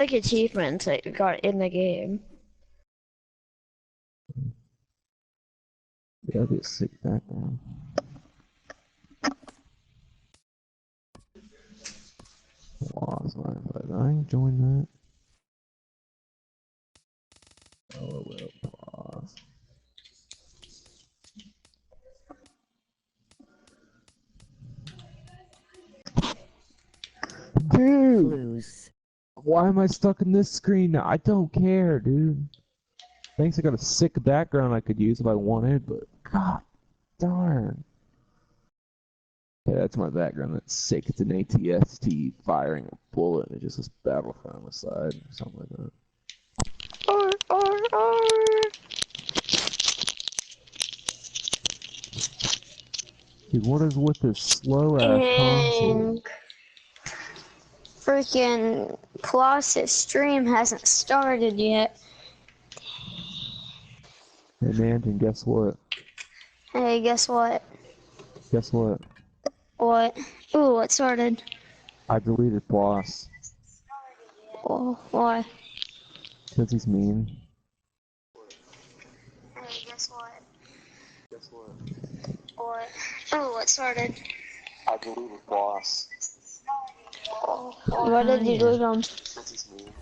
like achievements that you got in the game. Yeah, I'll get sick background. Lost line, but I ain't joined that. Oh well, pause. Dude, Blues. why am I stuck in this screen now? I don't care, dude. Thanks, I got a sick background I could use if I wanted, but god darn. Yeah, that's my background. That's sick. It's an ATST firing a bullet, and it just says Battlefront on the side, or something like that. Dude, what is with this slow ass console? Freaking Colossus stream hasn't started yet. Hey man, and guess what? Hey, guess what? Guess what? What? Ooh, it started. I deleted Boss. Oh, why? Because he's mean. Hey, guess what? Guess what? What? Ooh, it started. I deleted Boss. Oh, why did you delete him? Because he's mean.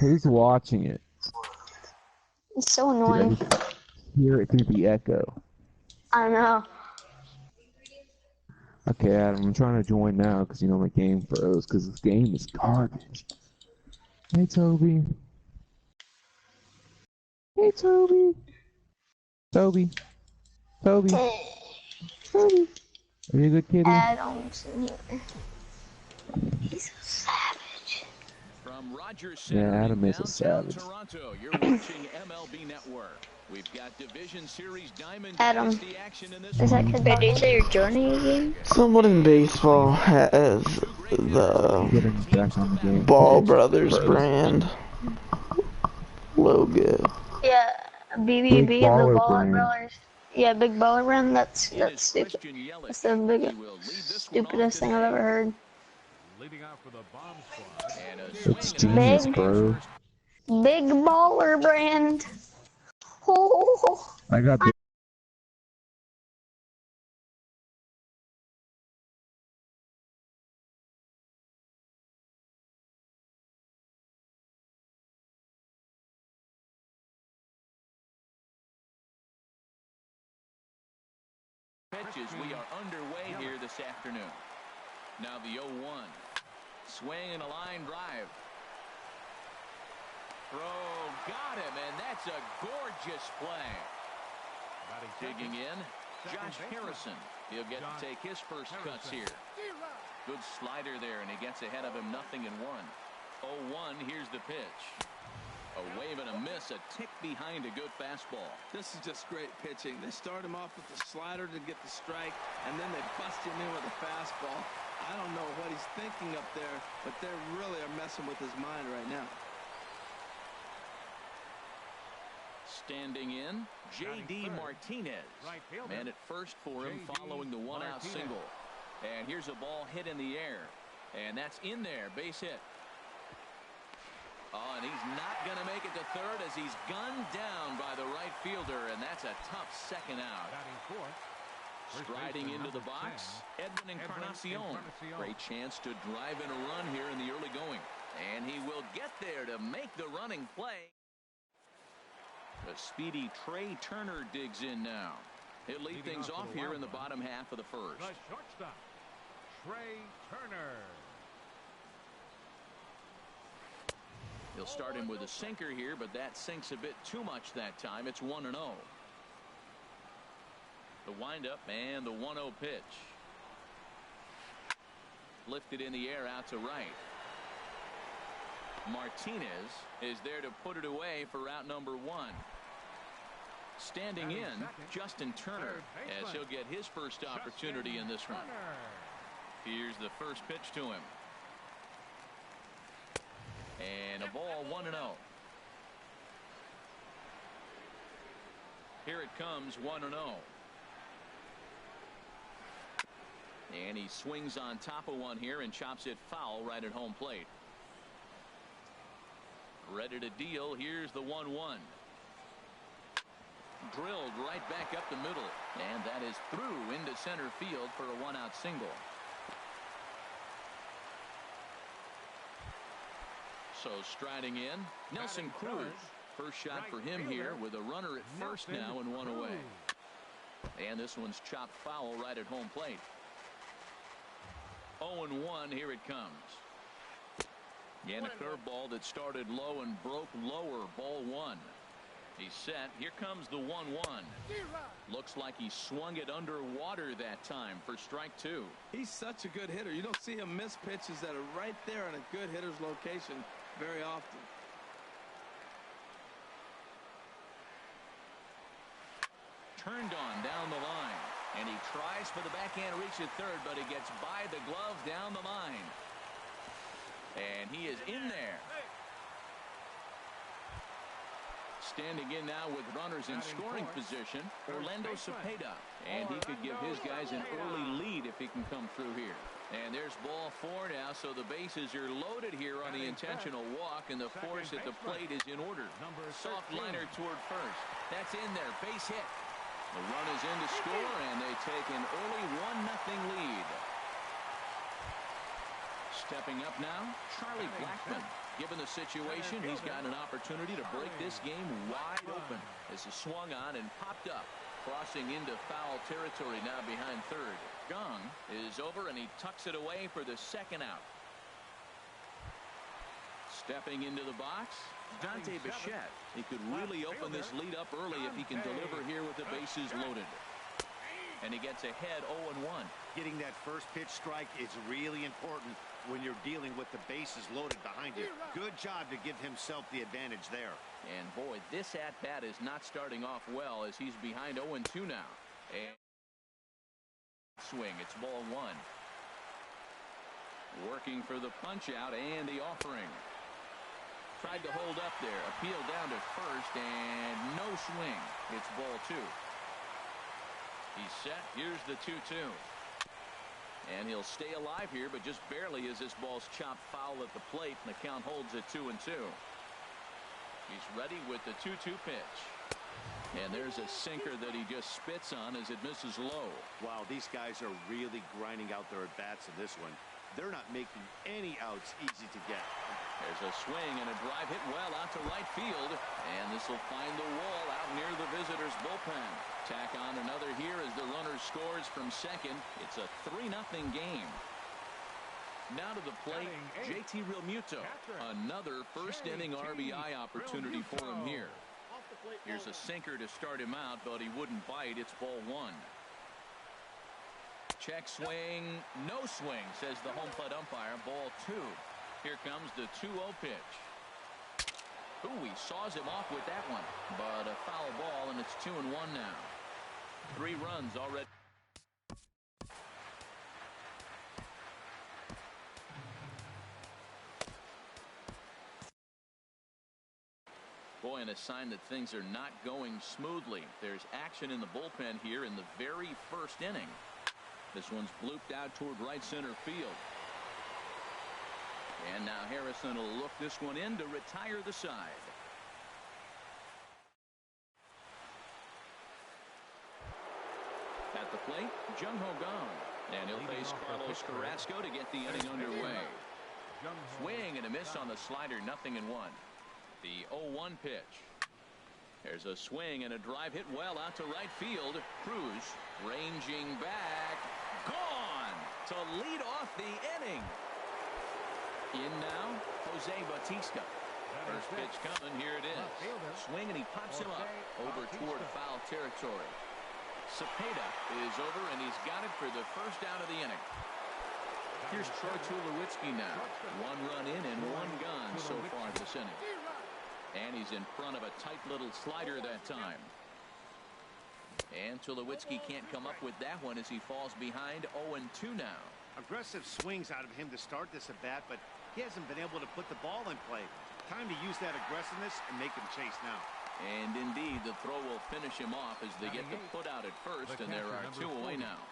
Who's watching it? It's so Dude, I annoying. just hear it through the echo. I know. Okay, Adam, I'm trying to join now because you know my game froze because this game is garbage. Hey, Toby. Hey, Toby. Toby. Toby. Toby. Are you a good kitty? Adam's in here. He's a savage. From Rogers Yeah, Center Adam in is a downtown savage. Toronto, you're watching MLB Network. We've got Division Series Diamond Adam, Dynasty action in this is that one. kid talking? Did you say you're joining again? Someone in baseball has the Getting back on the game. Ball Brothers brand logo. Yeah, Big BBB, the Baller Baller brand. Brothers. Yeah, Big Baller Brand. That's It is stupid. Christian Yelich. That's the biggest, He will lead this one off stupidest thing I've today. ever heard. Leading off for the bomb squad. And a It's swing and a genius, miss. bro. Big Baller Brand. Oh, I got the Pitches, we are underway here this afternoon. Now the 0-1. Swing and a line drive. Throw, got him, and that's a gorgeous play. Digging in, Josh Harrison. He'll get to take his first cuts here. Good slider there, and he gets ahead of him 0-1. 0-1, here's the pitch. A wave and a miss, a tick behind a good fastball. This is just great pitching. They start him off with the slider to get the strike, and then they bust him in with a fastball. I don't know what he's thinking up there, but they really are messing with his mind right now. Standing in, J.D. Martinez. Man at first for him following the one-out single. And here's a ball hit in the air. And that's in there, base hit. Oh, and he's not going to make it to third as he's gunned down by the right fielder, and that's a tough second out. Striding into the box, Edwin Encarnacion. Great chance to drive in a run here in the early going. And he will get there to make the running play. The speedy Trey Turner digs in now. He'll lead things off here in the bottom half of the first. The shortstop, Trey Turner. He'll start him with a sinker here, but that sinks a bit too much that time. It's 1-0. The windup and the 1-0 pitch. Lifted in the air out to right. Martinez is there to put it away for route number 1. Standing in, Justin Turner, as he'll get his first opportunity in this run. Here's the first pitch to him. And a ball 1-0. Here it comes 1-0. And he swings on top of one here and chops it foul right at home plate. Ready to deal. Here's the 1-1. Drilled right back up the middle. And that is through into center field for a one-out single. So striding in, Nelson Cruz. First shot for him here with a runner at first now and one away. And this one's chopped foul right at home plate. 0-1, here it comes. And a curveball that started low and broke lower, ball one. He's set. Here comes the 1-1. Looks like he swung it underwater that time for strike two. He's such a good hitter. You don't see him miss pitches that are right there in a good hitter's location very often. Turned on down the line. And he tries for the backhand reach at third, but he gets by the glove down the line. And he is in there. Standing in now with runners in scoring position, Orlando Cepeda. And he could give his guys an early lead if he can come through here. And there's ball four now, so the bases are loaded here on the intentional walk, and the force at the plate is in order. Soft liner toward first. That's in there. Base hit. The run is in to score, and they take an early 1-0 lead. Stepping up now, Charlie Blackmon. Given the situation, he's got an opportunity to break this game wide open. As he swung on and popped up, crossing into foul territory now behind third. Gong is over, and he tucks it away for the second out. Stepping into the box, Dante Bichette. He could really open this lead up early if he can deliver here with the bases loaded. And he gets ahead 0-1. Getting that first pitch strike is really important when you're dealing with the bases loaded behind you. Good job to give himself the advantage there. And boy, this at-bat is not starting off well as he's behind 0-2 now. And swing, it's ball one. Working for the punch out and the offering. Tried to hold up there, appeal down to first, and no swing. It's ball two. He's set. Here's the 2-2. And he'll stay alive here, but just barely as this ball's chopped foul at the plate, and the count holds at 2-2. He's ready with the 2-2 pitch. And there's a sinker that he just spits on as it misses low. Wow, these guys are really grinding out their at-bats in this one. They're not making any outs easy to get. There's a swing and a drive hit well out to right field. And this will find the wall out near the visitors' bullpen. Tack on another here as the runner scores from second. It's a 3-0 game. Now to the plate, JT Realmuto. Another first-inning RBI opportunity for him here. Here's a sinker to start him out, but he wouldn't bite. It's ball one. Check swing, no swing, says the home plate umpire. Ball two. Here comes the 2-0 pitch. Ooh, he saws him off with that one, but a foul ball, and it's 2-1 now. 3 runs already. Boy, and a sign that things are not going smoothly. There's action in the bullpen here in the very first inning. This one's blooped out toward right center field. And now Harrison will look this one in to retire the side. At the plate, Jung-Ho Gong. And he'll face Carlos Carrasco to get the inning underway. Swing and a miss on the slider, 0-1. The 0-1 pitch. There's a swing and a drive hit well out to right field. Cruz ranging back. Gone to lead off the inning. In now, Jose Bautista. First pitch coming. Here it is. Swing and he pops him up over toward foul territory. Cepeda is over and he's got it for the first out of the inning. Here's Troy Tulowitzki now. 1 run in and 1 gone so far this inning. And he's in front of a tight little slider that time. And Tulowitzki can't come up with that one as he falls behind 0-2 now. Aggressive swings out of him to start this at bat, but he hasn't been able to put the ball in play. Time to use that aggressiveness and make him chase now. And indeed, the throw will finish him off as they get the put out at first, and there are 2 away now.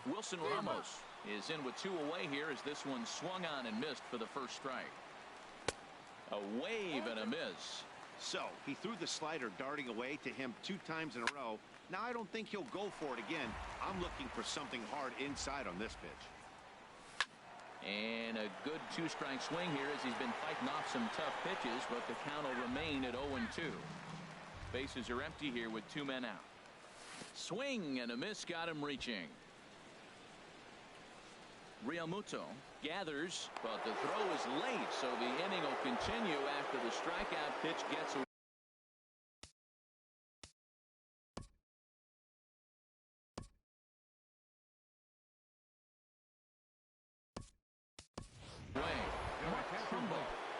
Wilson Ramos is in with 2 away here as this one swung on and missed for the first strike. A wave and a miss. So he threw the slider darting away to him 2 times in a row. Now I don't think he'll go for it again. I'm looking for something hard inside on this pitch. And a good 2-strike swing here as he's been fighting off some tough pitches, but the count will remain at 0-2. Bases are empty here with 2 men out. Swing and a miss got him reaching. Realmuto gathers, but the throw is late, so the inning will continue after the strikeout pitch gets away.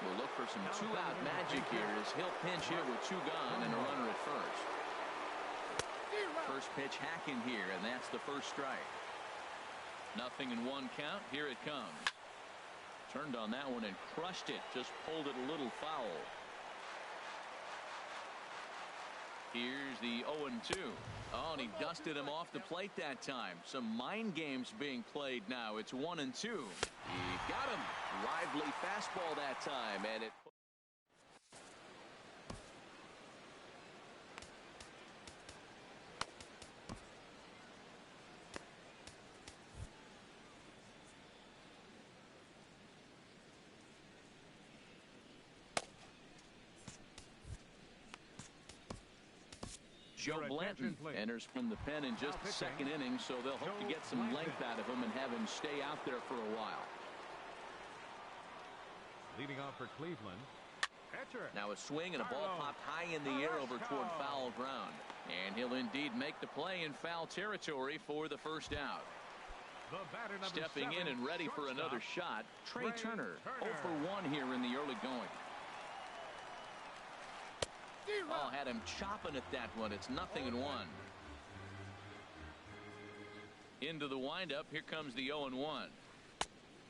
We'll look for some 2-out magic here as he'll pinch here with 2 gone and a runner at first. First pitch hacking here, and that's the first strike. Nothing in 1 count. Here it comes. Turned on that one and crushed it. Just pulled it a little foul. Here's the 0-2. Oh, and he dusted him off the plate that time. Some mind games being played now. It's 1-2. He got him. Lively fastball that time, and it. Joe Blanton enters from the pen in just the 2nd inning, so they'll hope to get some length out of him and have him stay out there for a while. Leading off for Cleveland, pitcher. Now a swing and a ball popped high in the air over toward foul ground. And he'll indeed make the play in foul territory for the first out. Stepping in and ready for another shot, Trey Turner. 0 for 1 here in the early going. Oh, had him chopping at that one. It's 0-1. Into the windup. Here comes the 0-1.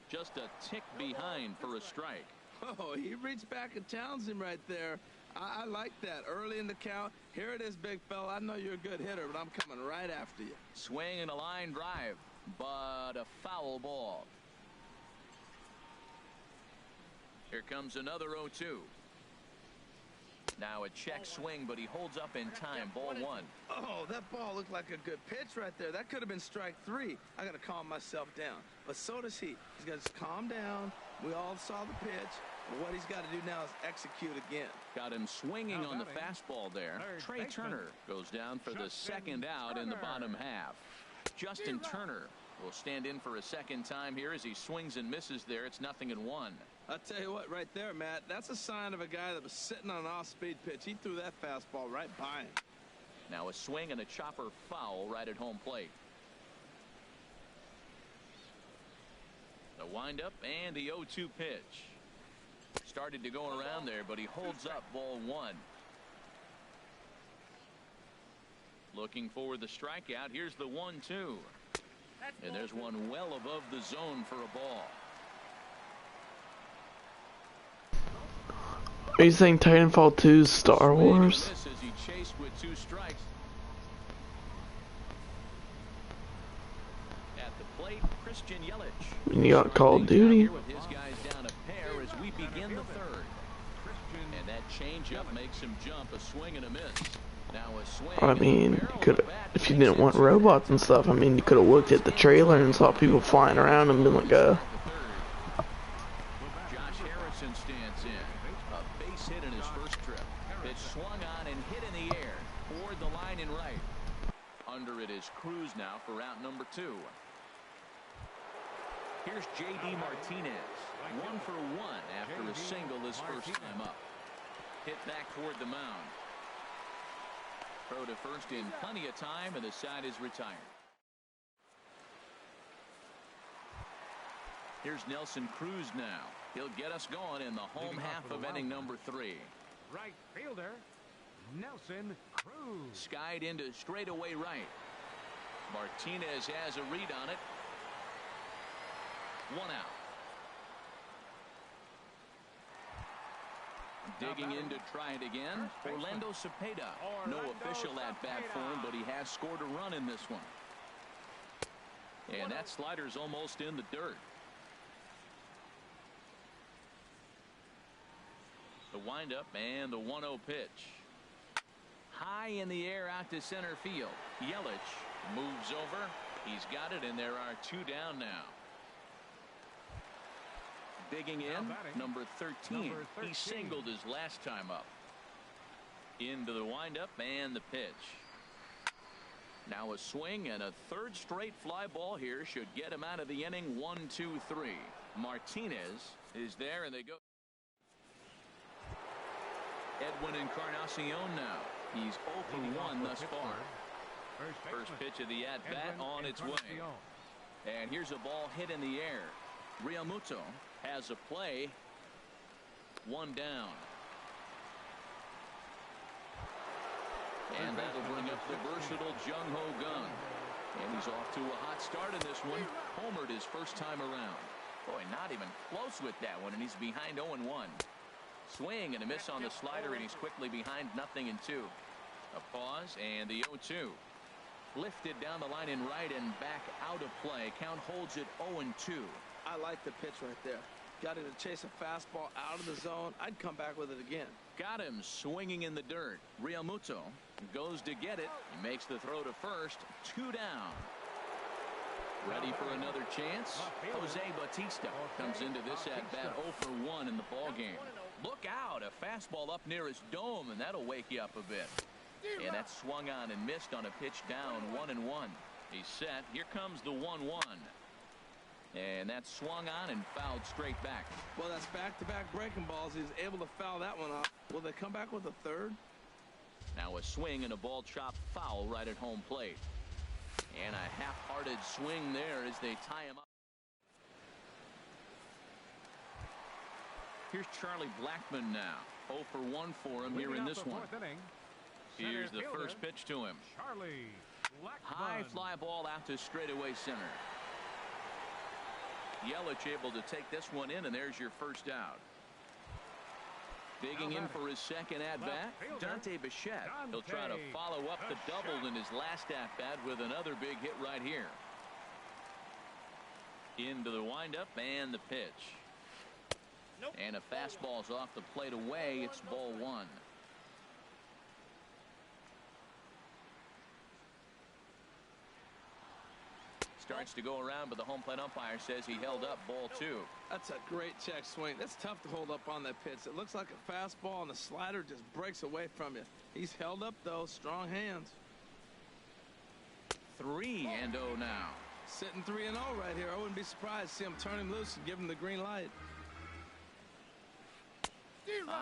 Just a tick behind for a strike. Oh, he reached back and challenged him right there. I like that. Early in the count. Here it is, big fella. I know you're a good hitter, but I'm coming right after you. Swing and a line drive, but a foul ball. Here comes another 0-2. Now a check swing, but he holds up in time. Ball 1. Oh, that ball looked like a good pitch right there. That could have been strike 3. I got to calm myself down. But so does he. He's got to calm down. We all saw the pitch. But what he's got to do now is execute again. Got him swinging on the fastball there. Trey Turner goes down for the 2nd out in the bottom half. Justin Turner will stand in for a 2nd time here as he swings and misses there. It's 0-1. I'll tell you what, right there, Matt, that's a sign of a guy that was sitting on an off-speed pitch. He threw that fastball right by him. Now a swing and a chopper foul right at home plate. The windup and the 0-2 pitch. Started to go around there, but he holds up. Ball 1. Looking for the strikeout. Here's the 1-2. And there's one well above the zone for a ball. Are you saying Titanfall 2 is Star Wars? As he chased with 2 strikes. At the plate, Christian Yelich. And you got Call of Duty. With his guys down a pair as we begin the 3rd. And that changeup makes him jump. A swing and a miss. Now a swing. I mean, you could, if you didn't want robots and stuff, I mean, you could have looked at the trailer and saw people flying around and been like, Josh Harrison stands in. A base hit in his first trip. It swung on and hit in the air toward the line and right. Under it is Cruz now for out number 2. Here's J.D. Martinez. 1 for 1 after a single his first time up. Hit back toward the mound. Throw to first in plenty of time, and the side is retired. Here's Nelson Cruz now. He'll get us going in the home half of inning number 3. Right fielder, Nelson Cruz. Skied into straightaway right. Martinez has a read on it. 1 out. Digging in to try it again. Orlando Cepeda. No official at bat for him, but he has scored a run in this one. And that slider's almost in the dirt. The windup and the 1-0 pitch. High in the air out to center field. Yelich moves over. He's got it, and there are 2 down now. Digging in, number 13. He singled his last time up. Into the windup and the pitch. Now a swing and a third straight fly ball here should get him out of the inning. 1-2-3. Martinez is there, and they go. Edwin Encarnacion now. He's 0 for 1 thus far. First pitch of the at-bat on its way. And here's a ball hit in the air. Realmuto has a play. 1 down. And that'll bring up the versatile Jung-Ho Gun. And he's off to a hot start in this one. Homered his first time around. Boy, not even close with that one, and he's behind 0-1. Swing and a miss on the slider, and he's quickly behind 0-2. A pause and the 0-2. Lifted down the line in right and back out of play. Count holds it 0-2. I like the pitch right there. Got him to chase a fastball out of the zone. I'd come back with it again. Got him swinging in the dirt. Realmuto goes to get it. He makes the throw to first. 2 down. Ready for another chance. Jose Bautista comes into this at-bat 0 for 1 in the ball game. Look out, a fastball up near his dome, and that'll wake you up a bit. And that swung on and missed on a pitch down. 1-1. He's set. Here comes the 1-1. And that swung on and fouled straight back. Well, that's back-to-back breaking balls. He was able to foul that one off. Will they come back with a third? Now a swing and a ball chopped foul right at home plate. And a half-hearted swing there as they tie him up. Here's Charlie Blackmon now. 0 for 1 for him here in this one. Here's the first pitch to him. High fly ball out to straightaway center. Yelich able to take this one in, and there's your first out. Digging in for his second at-bat, Dante Bichette. He'll try to follow up the double in his last at-bat with another big hit right here. Into the windup and the pitch. And a fastball's off the plate away. It's ball 1. Starts to go around, but the home plate umpire says he held up. Ball 2. That's a great check swing. That's tough to hold up on that pitch. It looks like a fastball, and the slider just breaks away from you. He's held up, though. Strong hands. 3-0 now. Sitting 3-0 right here. I wouldn't be surprised to see him turn him loose and give him the green light.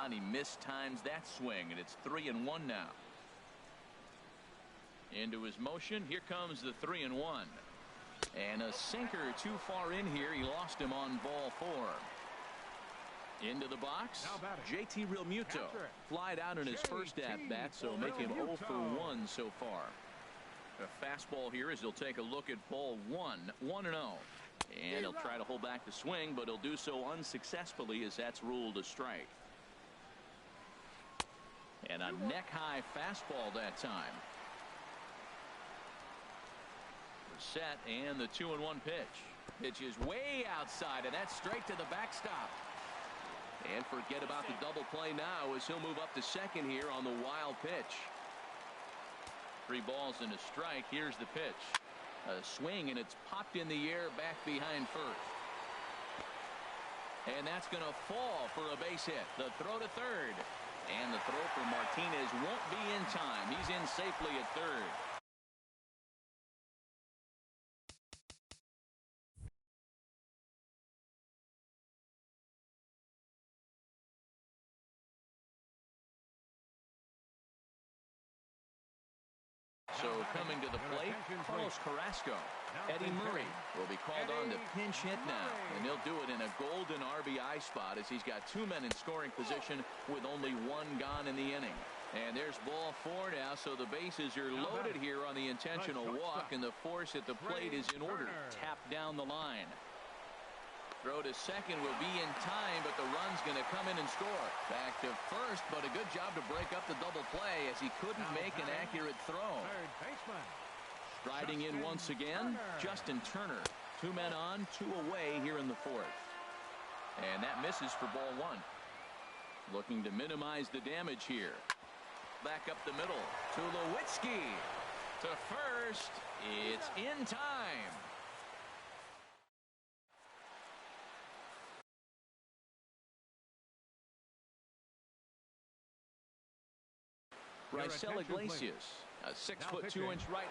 And he mistimes that swing, and it's 3-1 now. Into his motion. Here comes the 3-1. And a sinker too far in here. He lost him on ball 4. Into the box. JT Realmuto flied out in his first at-bat, so make him 0 for 1 so far. A fastball here as he'll take a look at ball 1. 1-0. And he'll try to hold back the swing, but he'll do so unsuccessfully as that's ruled a strike. And a neck-high fastball that time. Set and the 2-1 pitch. Pitch is way outside, and that's straight to the backstop. And forget about the double play now as he'll move up to second here on the wild pitch. 3 balls and a strike. Here's the pitch. A swing, and it's popped in the air back behind first. And that's going to fall for a base hit. The throw to third. And the throw for Martinez won't be in time. He's in safely at third. So coming to the plate, Carlos Carrasco. Eddie Murray will be called on to pinch hit now, and he'll do it in a golden RBI spot as he's got 2 men in scoring position with only 1 gone in the inning. And there's ball 4 now, so the bases are loaded here on the intentional walk, and the force at the plate is in order. Tap down the line. Throw to second will be in time, but the run's going to come in and score. Back to first, but a good job to break up the double play as he couldn't make an accurate throw. Striding in once again, Justin Turner. 2 men on, 2 away here in the 4th. And that misses for ball 1. Looking to minimize the damage here. Back up the middle. Tulowitzki to first. It's in time. Rysel Iglesias, a 6'2" right.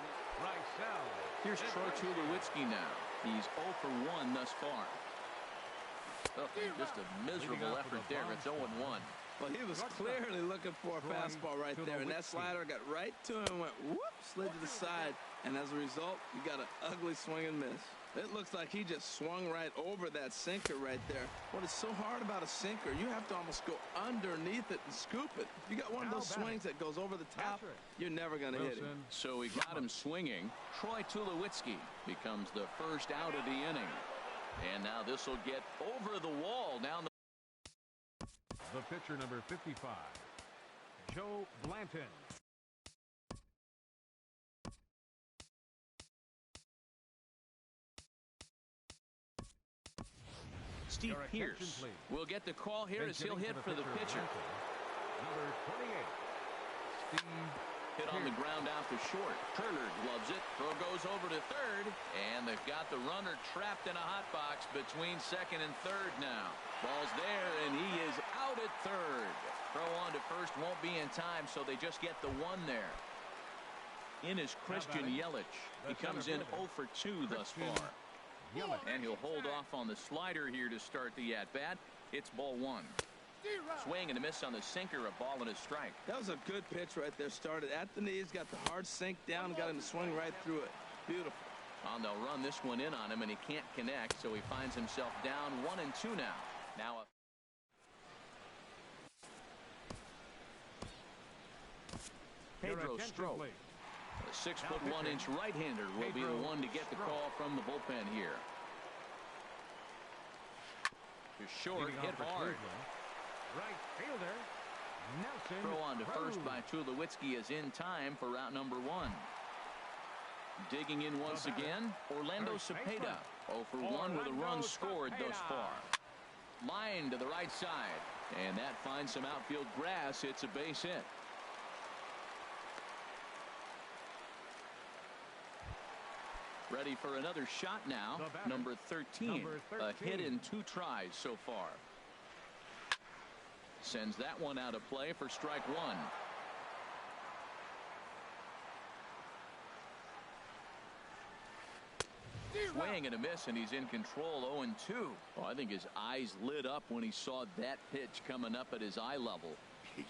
Here's Troy Tulowitzki now. He's 0 for 1 thus far. Oh, just a miserable effort there. It's 0-1. Well, he was clearly looking for a fastball right there, and that slider got right to him and went whoop, slid to the side, and as a result, you got an ugly swing and miss. It looks like he just swung right over that sinker right there. What is so hard about a sinker, you have to almost go underneath it and scoop it. If you got one of those swings that goes over the top, you're never going to hit him. So we got him swinging. Troy Tulowitzki becomes the first out of the inning. And now this will get over the wall down the pitcher, number 55, Joe Blanton. Steve Pierce will get the call here as he'll hit for the pitcher. Number 28, Steve Hit on the ground out to short. Turner gloves it. Throw goes over to third. And they've got the runner trapped in a hot box between second and third now. Ball's there, and he is out at third. Throw on to first won't be in time, so they just get the 1 there. In is Christian Yelich. He comes in 0 for 2 thus far. And he'll hold off on the slider here to start the at-bat. It's ball 1. Swing and a miss on the sinker, a ball and a strike. That was a good pitch right there. Started at the knees, got the hard sink down, got him to swing right through it. Beautiful. And they'll run this one in on him, and he can't connect, so he finds himself down 1-2 now. Now Pedro Strop, a 6'1" right-hander, will be the one to get the call from the bullpen here. To short, hit hard. Right fielder, Nelson. Throw on to first by Tulowitzki is in time for route number 1. Digging in once again, Orlando Cepeda. 0 for 1 with a run scored thus far. Line to the right side, and that finds some outfield grass. It's a base hit. Ready for another shot now. Number 13. A hit in 2 tries so far. Sends that one out of play for strike 1. Swing and a miss, and he's in control. 0-2. Oh, I think his eyes lit up when he saw that pitch coming up at his eye level.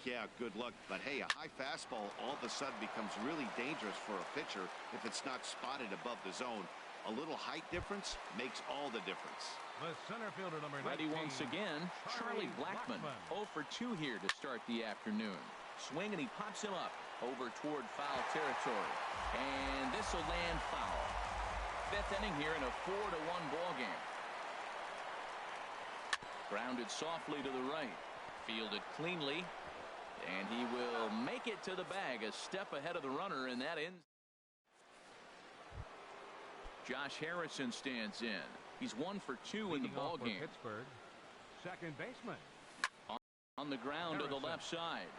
Yeah, good luck. But hey, a high fastball all of a sudden becomes really dangerous for a pitcher if it's not spotted above the zone. A little height difference makes all the difference. The center fielder, number 19. Ready once again, Charlie Blackmon. 0 for 2 here to start the afternoon. Swing, and he pops him up over toward foul territory. And this will land foul. 5th inning here in a 4-1 ball game. Grounded softly to the right. Fielded cleanly. And he will make it to the bag, a step ahead of the runner, and that ends. Josh Harrison stands in. He's 1 for 2 in the ball game. Pittsburgh, second baseman. On the ground to the left side.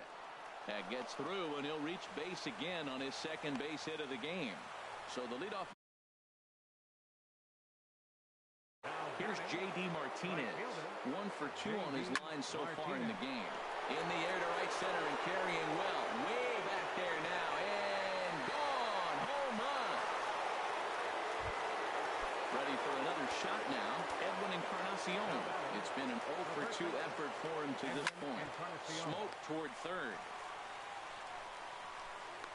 That gets through, and he'll reach base again on his second base hit of the game. So the leadoff. Here's J.D. Martinez. 1 for 2 on his line so far in the game. In the air to right center and carrying well. Way back there now. And gone. Home run. Ready for another shot now. Edwin Encarnacion. It's been an 0 for 2 effort for him to this point. Smoke toward third.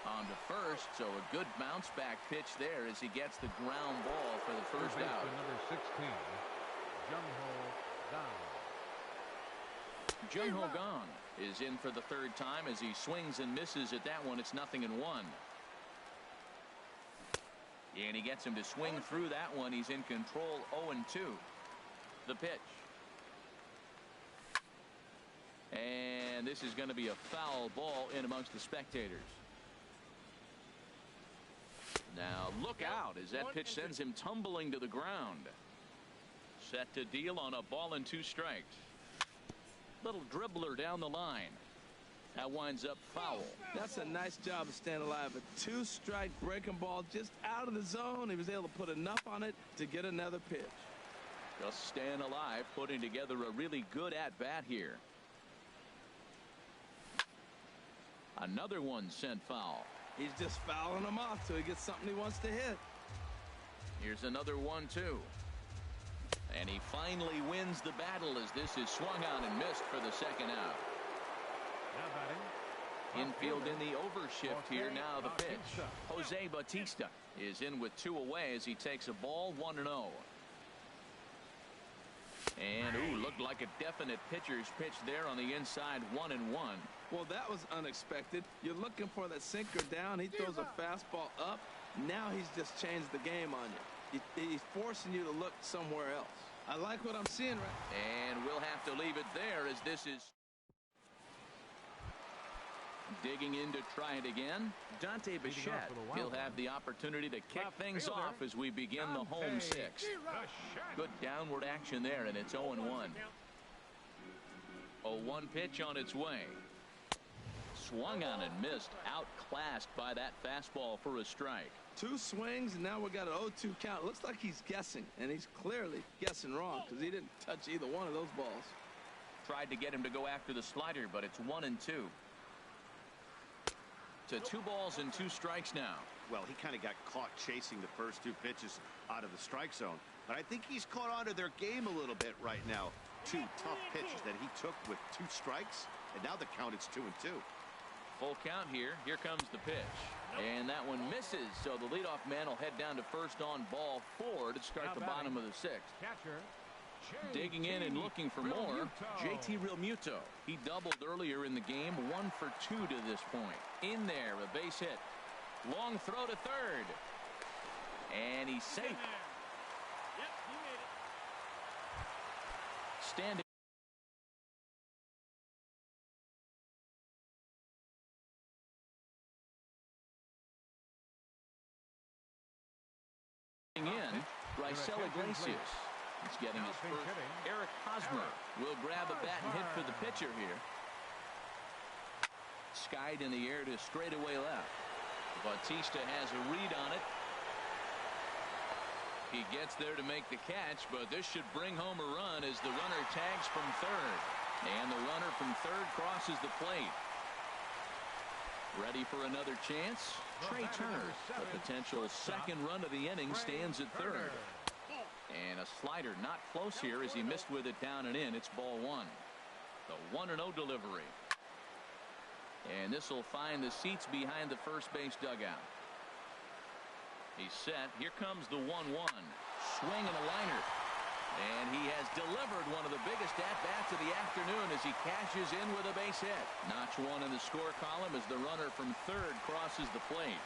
On to first, so a good bounce back pitch there as he gets the ground ball for the first out. Number 16, Jung-Ho Kang. Jung-Ho Kang is in for the 3rd time as he swings and misses at that one. It's 0-1. And he gets him to swing through that one. He's in control. 0-2. The pitch. And this is going to be a foul ball in amongst the spectators. Now look out as that pitch sends him tumbling to the ground. Set to deal on a ball and 2 strikes. Little dribbler down the line. That winds up foul. That's a nice job of staying alive. A 2-strike breaking ball just out of the zone. He was able to put enough on it to get another pitch. Just staying alive, putting together a really good at-bat here. Another one sent foul. He's just fouling them off till he gets something he wants to hit. Here's another 1-2. And he finally wins the battle as this is swung on and missed for the second out. Infield in the overshift here. Now the pitch. Jose Bautista is in with 2 away as he takes a ball 1-0. And ooh, looked like a definite pitcher's pitch there on the inside. 1-1. Well, that was unexpected. You're looking for that sinker down. He throws a fastball up. Now he's just changed the game on you. He's forcing you to look somewhere else. I like what I'm seeing right. And we'll have to leave it there as this is digging in to try it again. Dante Bichette. He'll have the opportunity to kick things off as we begin the home 6. Good downward action there, and it's 0-1. 0-1 pitch on its way. Swung on and missed. Outclassed by that fastball for a strike. 2 swings, and now we got an 0-2 count. It looks like he's guessing, and he's clearly guessing wrong because he didn't touch either one of those balls. Tried to get him to go after the slider, but it's 1-2. To 2 balls and 2 strikes now. Well, he kind of got caught chasing the first 2 pitches out of the strike zone. But I think he's caught on to their game a little bit right now. 2 tough pitches that he took with 2 strikes, and now the count is 2-2. Full count here. Here comes the pitch. And that one misses, so the leadoff man will head down to first on ball 4 to start the bottom of the 6th. Digging in and looking for more, JT Realmuto. He doubled earlier in the game, 1 for 2 to this point. In there, a base hit. Long throw to third. And he's safe. Standing in, Raisel Iglesias. He's getting his first. Eric Hosmer will grab a bat and hit for the pitcher here. Skied in the air to straightaway left. Bautista has a read on it. He gets there to make the catch, but this should bring home a run as the runner tags from third. And the runner from third crosses the plate. Ready for another chance? Trey Turner, a potential second run of the inning, stands at third. And a slider not close here as he missed with it down and in. It's ball 1. The 1-0 delivery. And this will find the seats behind the first base dugout. He's set. Here comes the 1-1. Swing and a liner. And he has delivered one of the biggest at-bats of the afternoon as he cashes in with a base hit. Notch 1 in the score column as the runner from third crosses the plate.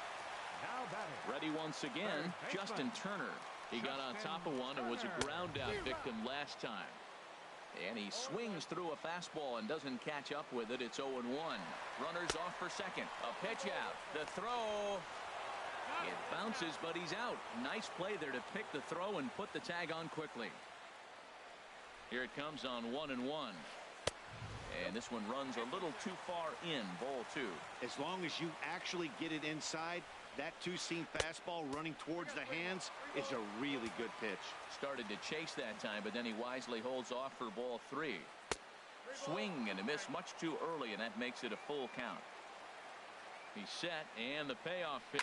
Ready once again, Justin Turner. He got on top of one and was a ground-out victim last time. And he swings through a fastball and doesn't catch up with it. It's 0-1. Runners off for second. A pitch out. The throw. It bounces, but he's out. Nice play there to pick the throw and put the tag on quickly. Here it comes on 1-1. And this one runs a little too far in, ball 2. As long as you actually get it inside, that 2-seam fastball running towards the hands is a really good pitch. Started to chase that time, but then he wisely holds off for ball 3. Swing and a miss much too early, and that makes it a full count. He's set, and the payoff pitch.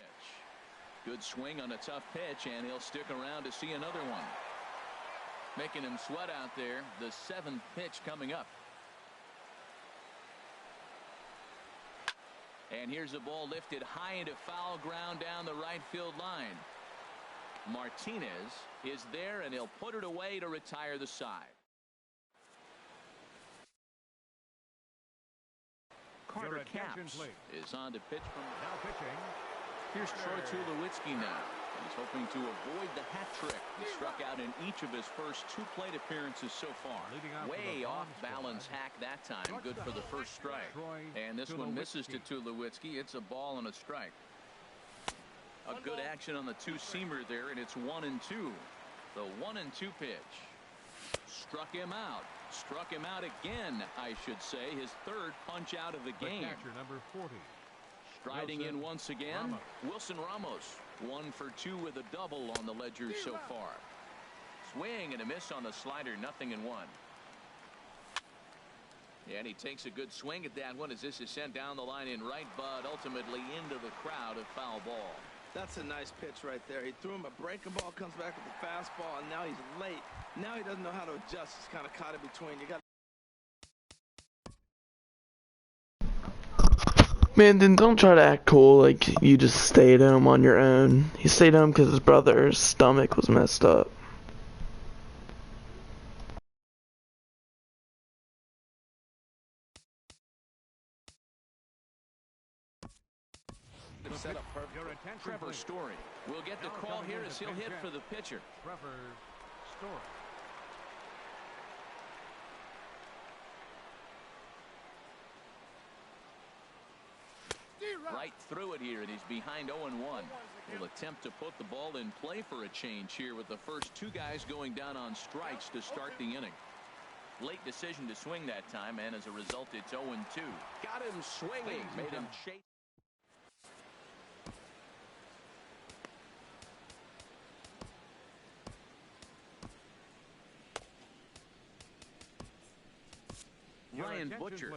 Good swing on a tough pitch, and he'll stick around to see another one. Making him sweat out there. The 7th pitch coming up. And here's a ball lifted high into foul ground down the right field line. Martinez is there, and he'll put it away to retire the side. Carter Capps is on to pitch from Now pitching. Here's Troy Tulowitzki now. He's hoping to avoid the hat trick. He struck out in each of his first 2 plate appearances so far. Way off balance hack that time. Good for the first strike. And this one misses to Tulowitzki. It's a ball and a strike. A good action on the two-seamer there, and it's 1-2. The 1-2 pitch. Struck him out. Struck him out again, I should say. His third punch out of the game. Catcher number 40. Striding in once again, Wilson Ramos. 1 for 2 with a double on the ledger so far. Swing and a miss on the slider, 0-1. Yeah, and he takes a good swing at that one as this is sent down the line in right, but ultimately into the crowd, a foul ball. That's a nice pitch right there. He threw him a breaking ball, comes back with the fastball, and now he's late. Now he doesn't know how to adjust. He's kind of caught in between. You got. Man, then don't try to act cool like you just stayed home on your own. He stayed home because his brother's stomach was messed up. Set up perfect. Trevor Story will get the call here as he'll hit for the pitcher. Trevor Story. Right through it here, and he's behind 0-1. Will attempt to put the ball in play for a change here with the first two guys going down on strikes to start the inning. Late decision to swing that time, and as a result, it's 0-2. Got him swinging, made him chase. Ryan Butcher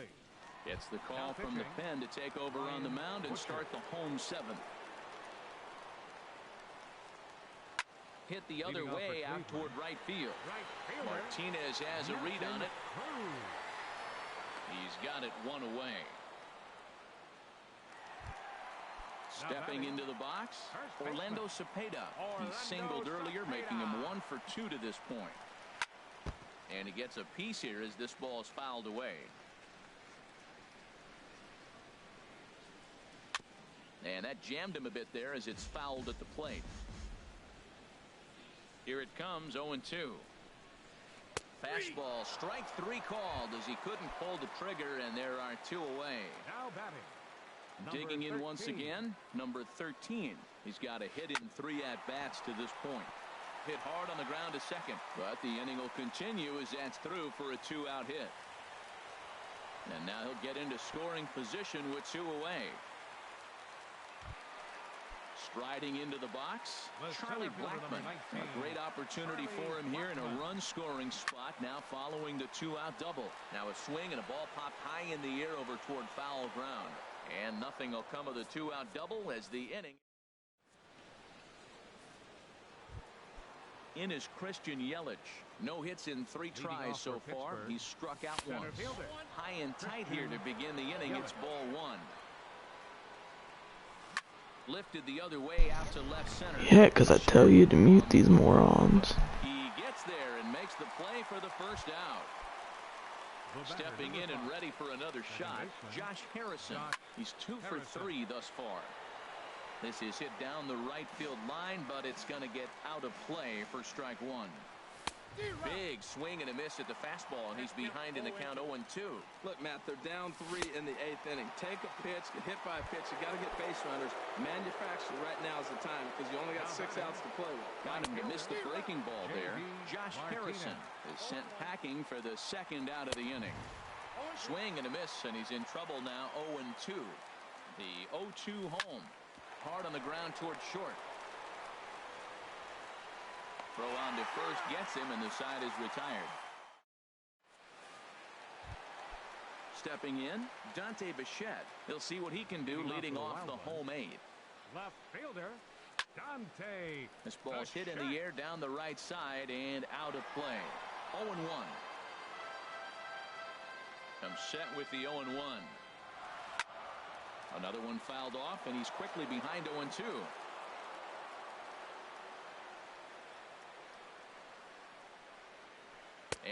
gets the call from the pen to take over on the mound and start the home seventh. Hit the other way out toward right field. Martinez has a read on it. He's got it one away. Stepping into the box, Orlando Cepeda. He singled earlier, making him 1 for 2 to this point. And he gets a piece here as this ball is fouled away. And that jammed him a bit there as it's fouled at the plate. Here it comes, 0-2. Fastball, strike 3 called as he couldn't pull the trigger, and there are 2 away. Now batting. Digging in once again, number 13. He's got a hit in 3 at-bats to this point. Hit hard on the ground to second, but the inning will continue as that's through for a 2-out hit. And now he'll get into scoring position with 2 away. Striding into the box, Charlie Blackmon. A great opportunity for him here in a run-scoring spot now following the 2-out double. Now a swing and a ball popped high in the air over toward foul ground. And nothing will come of the 2-out double as the inning. In is Christian Yelich. No hits in 3 tries so far. He's struck out once. High and tight here to begin the inning. It's ball 1. Lifted the other way out to left center. Yeah, because I tell you to mute these morons. He gets there and makes the play for the first out. Stepping in and ready for another shot, Josh Harrison. He's 2 for 3 thus far. This is hit down the right field line, but it's going to get out of play for strike 1. Big swing and a miss at the fastball, and he's behind in the count 0-2. Look, Matt, they're down 3 in the 8th inning. Take a pitch, get hit by a pitch. You got to get base runners. Manufacture right now is the time because you only got 6 outs to play with. Got him to miss the breaking ball there. Josh Harrison is sent packing for the 2nd out of the inning. Swing and a miss, and he's in trouble now. 0-2. The 0-2 home. Hard on the ground towards short. Throw on to first gets him, and the side is retired. Stepping in, Dante Bichette. He'll see what he can do leading off the home 8. Left fielder, Dante. This ball's hit in the air down the right side and out of play. 0-1. Comes set with the 0-1. Another one fouled off, and he's quickly behind 0-2.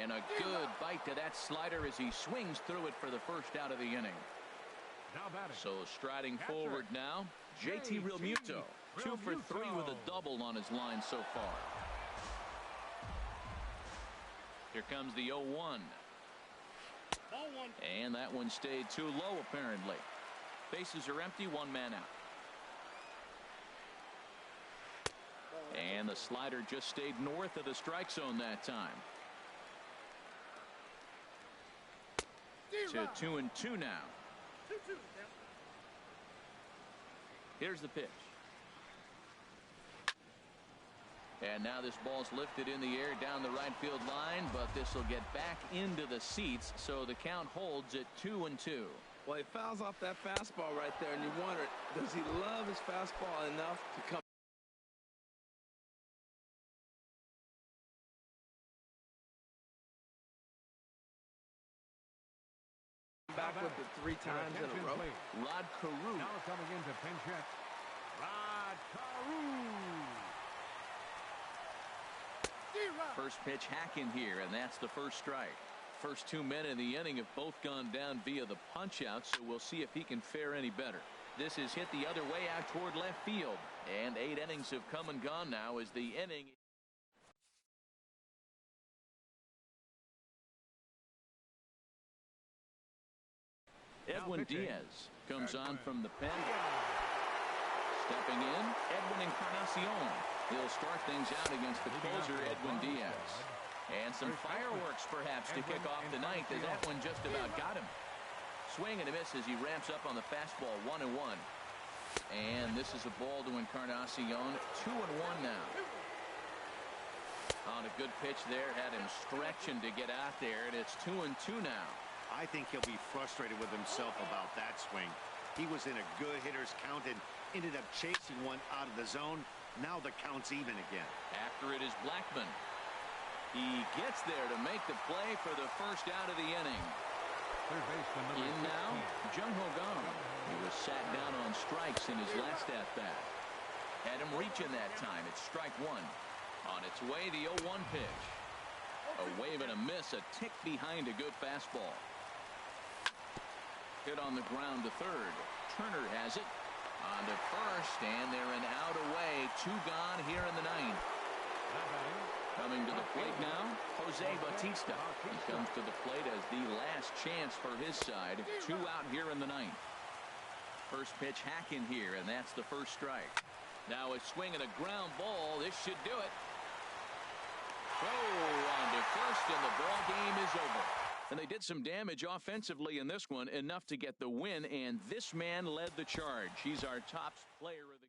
And a good bite to that slider as he swings through it for the first out of the inning. So striding forward now, JT Realmuto. 2 for 3 with a double on his line so far. Here comes the 0-1. And that one stayed too low apparently. Bases are empty, 1 man out. And the slider just stayed north of the strike zone that time. To 2-2 now. Here's the pitch. And now this ball's lifted in the air down the right field line, but this will get back into the seats, so the count holds at 2-2. Well, he fouls off that fastball right there, and you wonder, does he love his fastball enough to come back with it 3 times in a row? Rod Carew. Now coming into pinch hit, Rod Carew. First pitch hack in here, and that's the first strike. First 2 men in the inning have both gone down via the punch out, so we'll see if he can fare any better. This is hit the other way out toward left field, and 8 innings have come and gone now as the inning. Edwin Diaz comes on from the pen. Stepping in, Edwin Encarnacion. He'll start things out against the closer, Edwin Diaz. And some fireworks, perhaps, to kick off the ninth, as that one just about got him. Swing and a miss as he ramps up on the fastball, 1-1. And this is a ball to Encarnacion, 2-1 now. On a good pitch there, had him stretching to get out there, and it's 2-2 now. I think he'll be frustrated with himself about that swing. He was in a good hitter's count and ended up chasing one out of the zone. Now the count's even again. After it is Blackman. He gets there to make the play for the first out of the inning. In now, Jung Ho Gong. He was sat down on strikes in his last at-bat. Had him reaching that time. It's strike 1. On its way, the 0-1 pitch. A wave and a miss, a tick behind a good fastball. Hit on the ground to third. Turner has it. On to first, and they're an out away. 2 gone here in the ninth. Coming to the plate now, Jose Bautista. He comes to the plate as the last chance for his side. 2 out here in the ninth. First pitch hack in here, and that's the first strike. Now a swing and a ground ball. This should do it. Throw on to first, and the ball game is over. And they did some damage offensively in this one, enough to get the win, and this man led the charge. He's our top player of the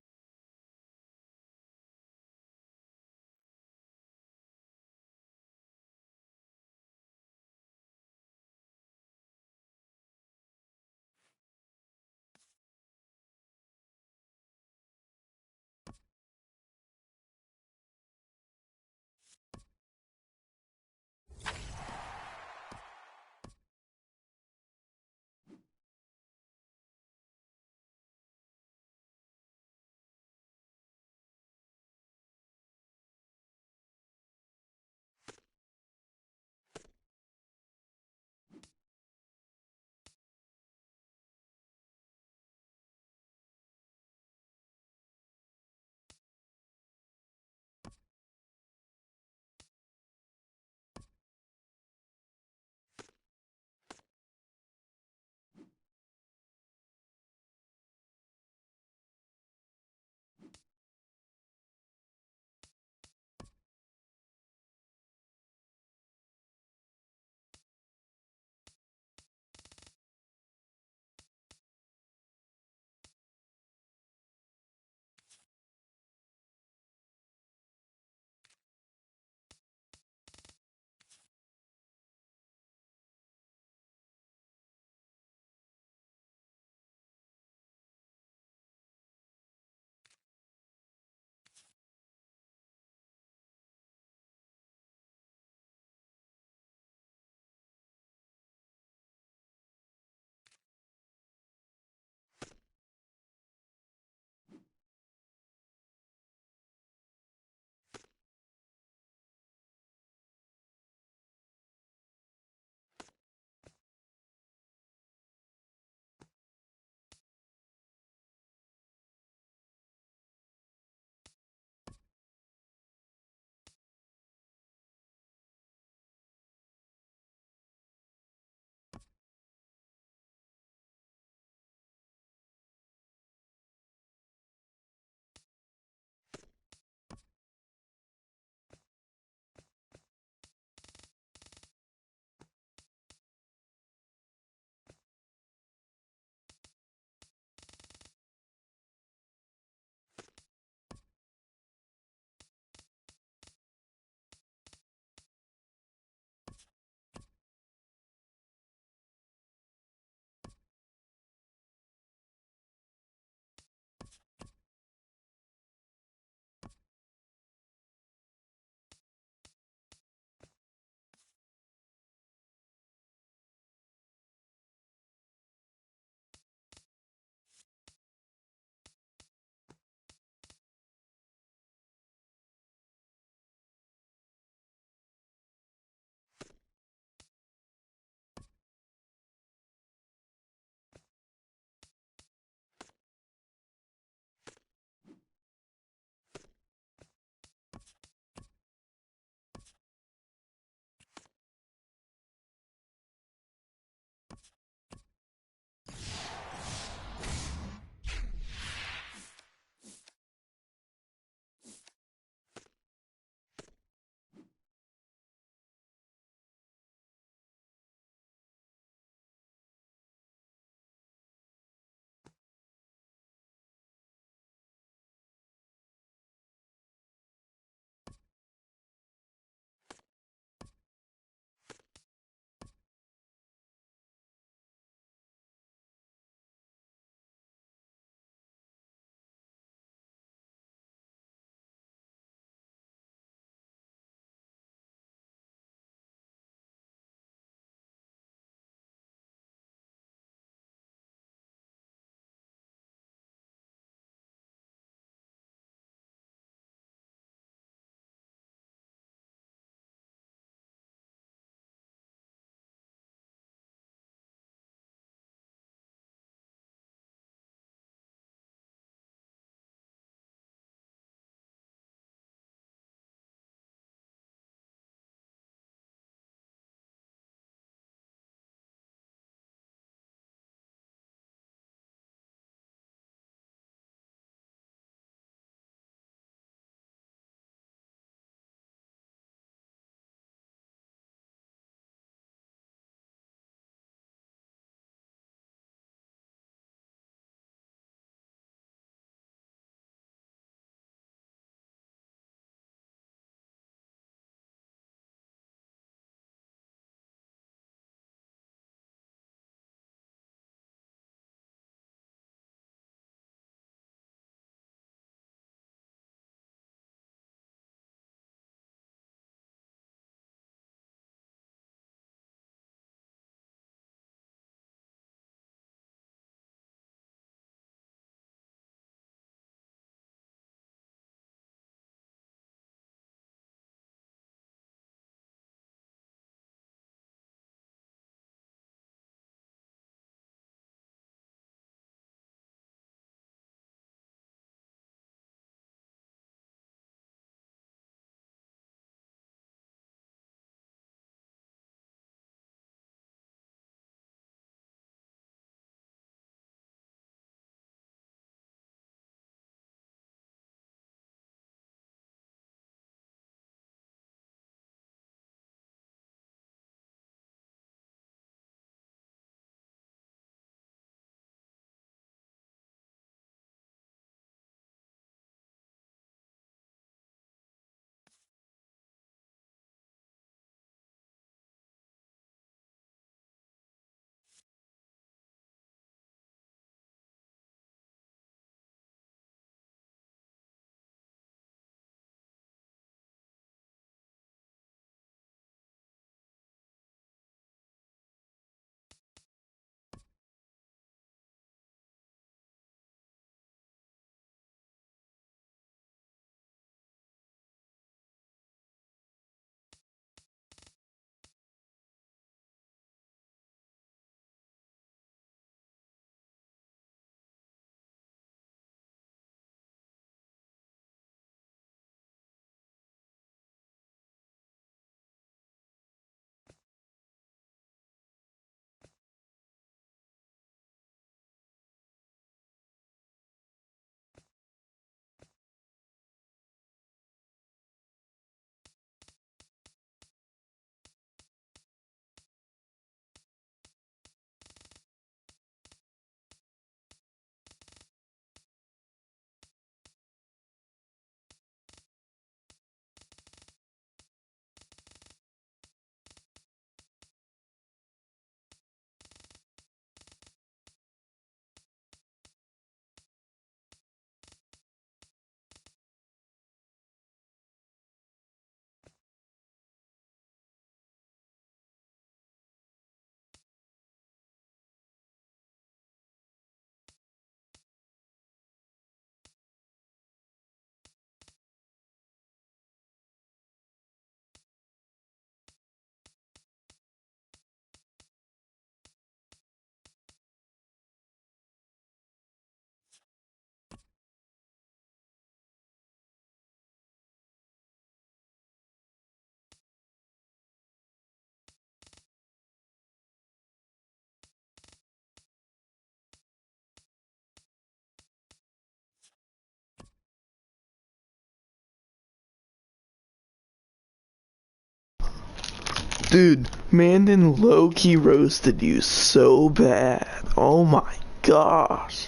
Dude, Mandan low-key roasted you so bad. Oh my gosh.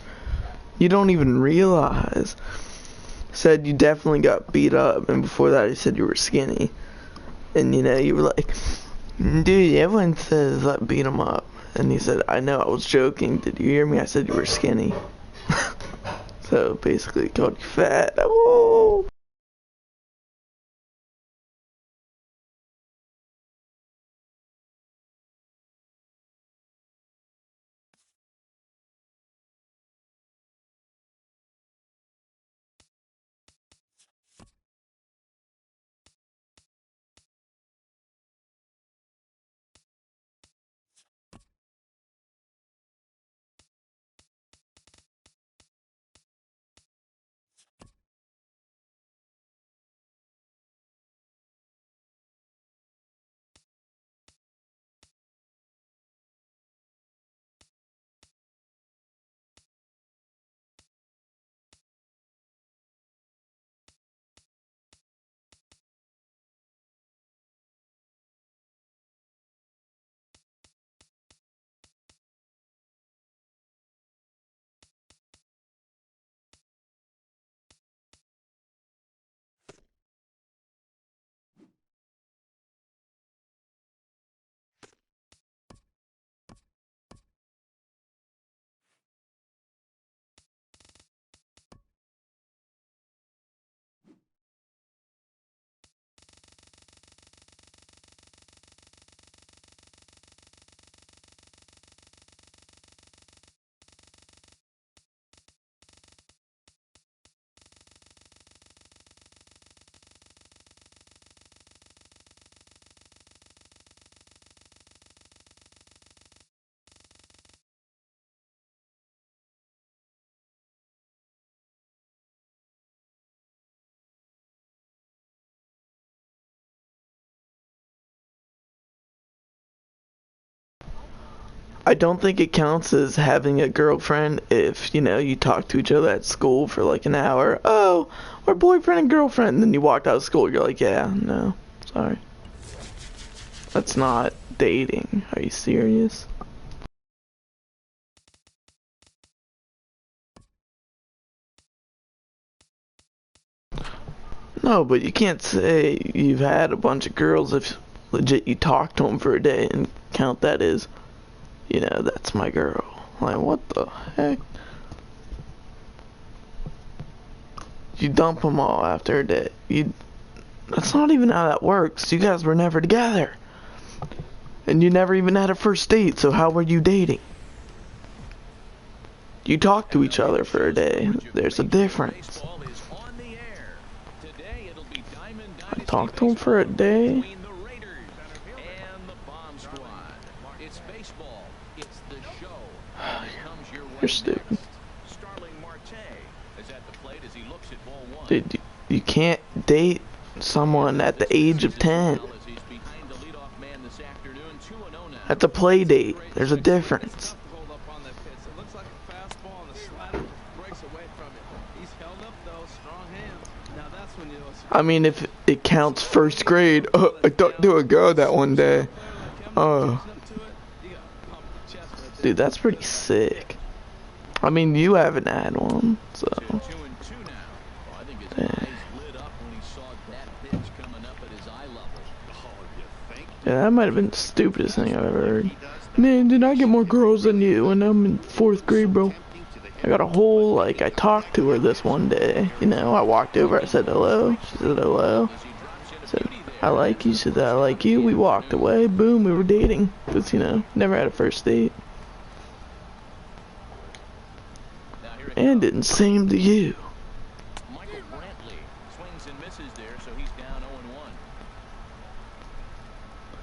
You don't even realize. Said you definitely got beat up, and before that he said you were skinny. And you know, you were like, dude, everyone says I beat him up. And he said, I know, I was joking. Did you hear me? I said you were skinny. So basically he called you fat. Oh. I don't think it counts as having a girlfriend if, you know, you talk to each other at school for like an hour. Oh, we're boyfriend and girlfriend. And then you walked out of school, you're like, yeah, no, sorry. That's not dating. Are you serious? No, but you can't say you've had a bunch of girls if legit you talk to them for a day and count that as, you know, that's my girl. Like, what the heck? You dump them all after a day. That's not even how that works. You guys were never together. And you never even had a first date, so how were you dating? You talk to each other for a day. There's a difference. I talked to him for a day. You're stupid. Dude, you can't date someone at the age of 10. That's a play date. There's a difference. I mean, if it counts first grade, I talked to a girl that one day. Dude, that's pretty sick. I mean, you haven't had one, so. Dang. Yeah, that might have been the stupidest thing I've ever heard. Man, did I get more girls than you when I'm in 4th grade, bro? I got a whole, like, I talked to her this one day. You know, I walked over, I said hello. She said hello. I said, I like you. She said, I like you. We walked away. Boom, we were dating. Because, you know, never had a first date. And didn't same to you.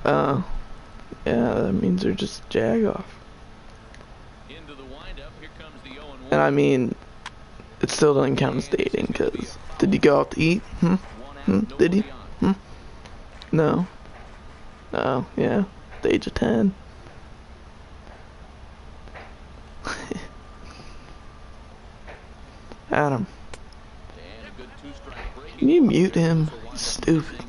Yeah, that means they're just jag-off. And I mean, it still doesn't count as dating, because did you go out to eat? Did you? No. Oh, yeah. The age of 10. Adam. Can you mute him? He's stupid.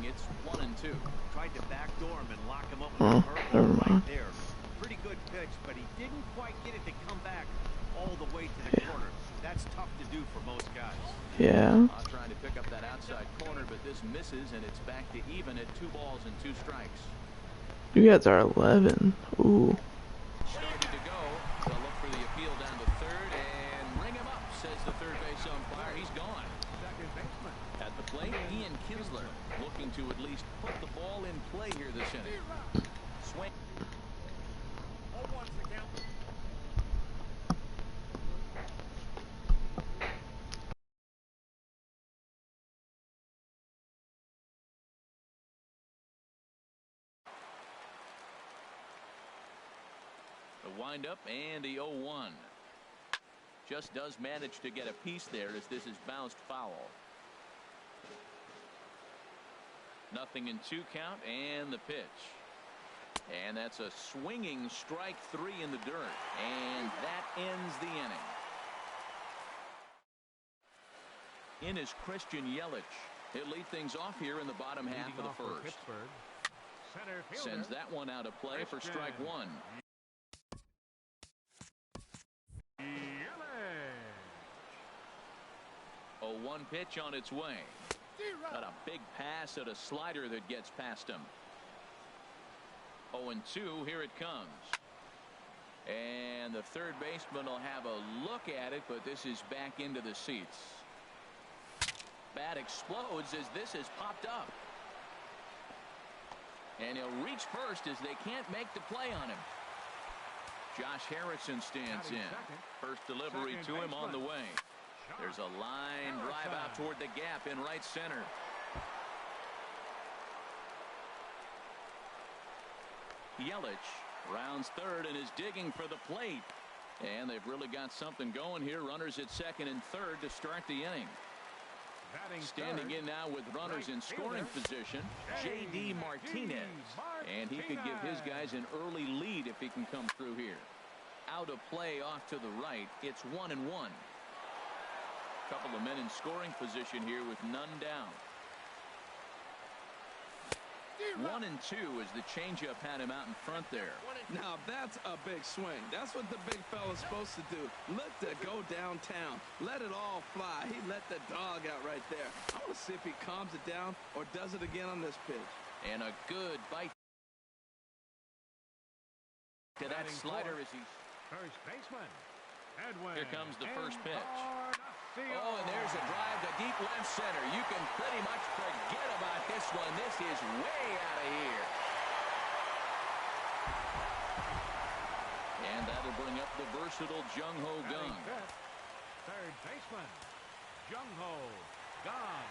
pitch, but he didn't quite get it to come back all the way to the corner. That's tough to do for most guys. Yeah. Trying to pick up that outside corner, but this misses, and it's back to even at 2 balls and 2 strikes. You guys are 11. Ooh. Started to go. They'll look for the appeal down to third and ring him up, says the third base umpire. He's gone. Second baseman. At the plate, Ian Kinsler looking to at least put the ball in play here this inning. Swing. 0-1's the count. The windup and the 0-1. Just does manage to get a piece there as this is bounced foul. 0-2 count and the pitch. And that's a swinging strike 3 in the dirt. And that ends the inning. In is Christian Yelich. He'll lead things off here in the bottom half of the first. Center fielder. Sends that one out of play for strike 1. 0-1 pitch on its way. Got a big pass at a slider that gets past him. 0-2, here it comes. And the third baseman will have a look at it, but this is back into the seats. Bat explodes as this has popped up. And he'll reach first as they can't make the play on him. Josh Harrison stands in. First delivery to him on the way. There's a line drive out toward the gap in right center. Yelich rounds third and is digging for the plate. And they've really got something going here. Runners at second and third to start the inning. Standing in now with runners in scoring position, J.D. Martinez. And he could give his guys an early lead if he can come through here. Out of play off to the right. It's 1-1. Couple of men in scoring position here with none down. 1-2 as the changeup had him out in front there. Now that's a big swing. That's what the big fella's supposed to do. Look to go downtown. Let it all fly. He let the dog out right there. I want to see if he calms it down or does it again on this pitch. And a good bite to that slider as he. First baseman. Edwin. Here comes the first pitch. Oh, Oh, and there's a drive to deep left center. You can pretty much forget about this one. This is way out of here. And that'll bring up the versatile Jung-Ho Kang. Third baseman. Jung-Ho Kang.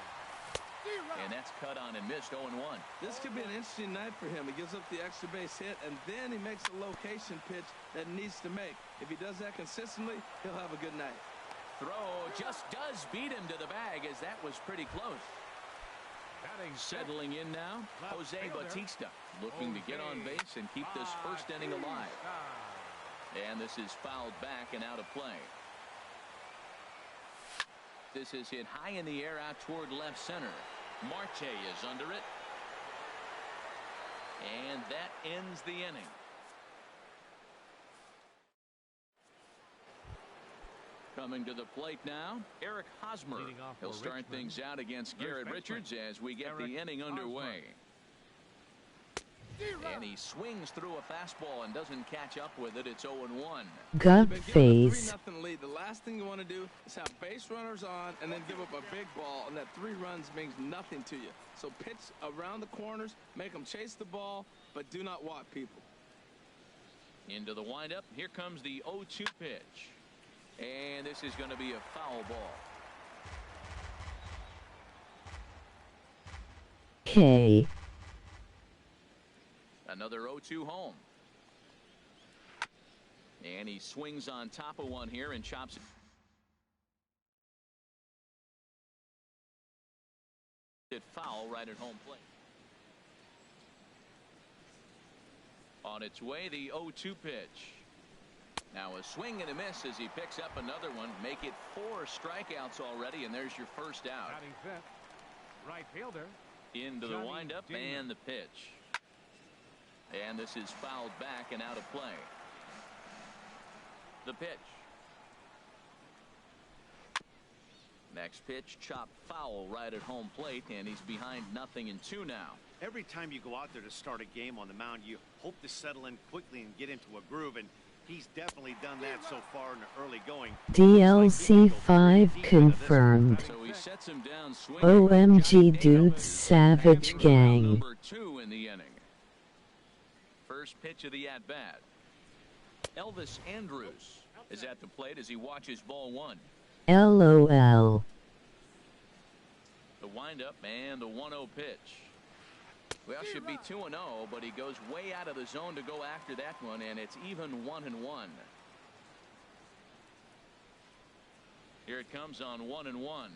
And that's cut on and missed. 0-1. This could be an interesting night for him. He gives up the extra base hit, and then he makes a location pitch that he needs to make. If he does that consistently, he'll have a good night. Throw just does beat him to the bag as that was pretty close. Settling in now, Jose Bautista looking to get on base and keep this first inning alive. And this is fouled back and out of play. This is hit high in the air out toward left center. Marte is under it. And that ends the inning. Coming to the plate now, Eric Hosmer. He'll start things out against Garrett Richards as we get the inning underway. And he swings through a fastball and doesn't catch up with it. It's 0-1. Gut phase. 3-0 lead. The last thing you want to do is have base runners on and then give up a big ball, and that 3 runs means nothing to you. So pitch around the corners, make them chase the ball, but do not walk people. Into the windup. Here comes the 0-2 pitch. And this is going to be a foul ball. K. Another 0-2 home. And he swings on top of one here and chops it foul right at home plate. On its way, the 0-2 pitch. Now a swing and a miss as he picks up another one. Make it 4 strikeouts already, and there's your first out. Batting fifth, right fielder. Into the windup and the pitch. And this is fouled back and out of play. The pitch. Next pitch, chopped foul right at home plate, and he's behind 0-2 now. Every time you go out there to start a game on the mound, you hope to settle in quickly and get into a groove, and he's definitely done that so far in the early going. DLC 5 confirmed. So he sets him down swinging. OMG dudes, Savage Gang. Number 2 in the inning. First pitch of the at-bat. Elvis Andrus is at the plate as he watches ball 1. LOL. The windup and the 1-0 pitch. Well, should be 2-0, but he goes way out of the zone to go after that one, and it's even 1-1. Here it comes on 1-1.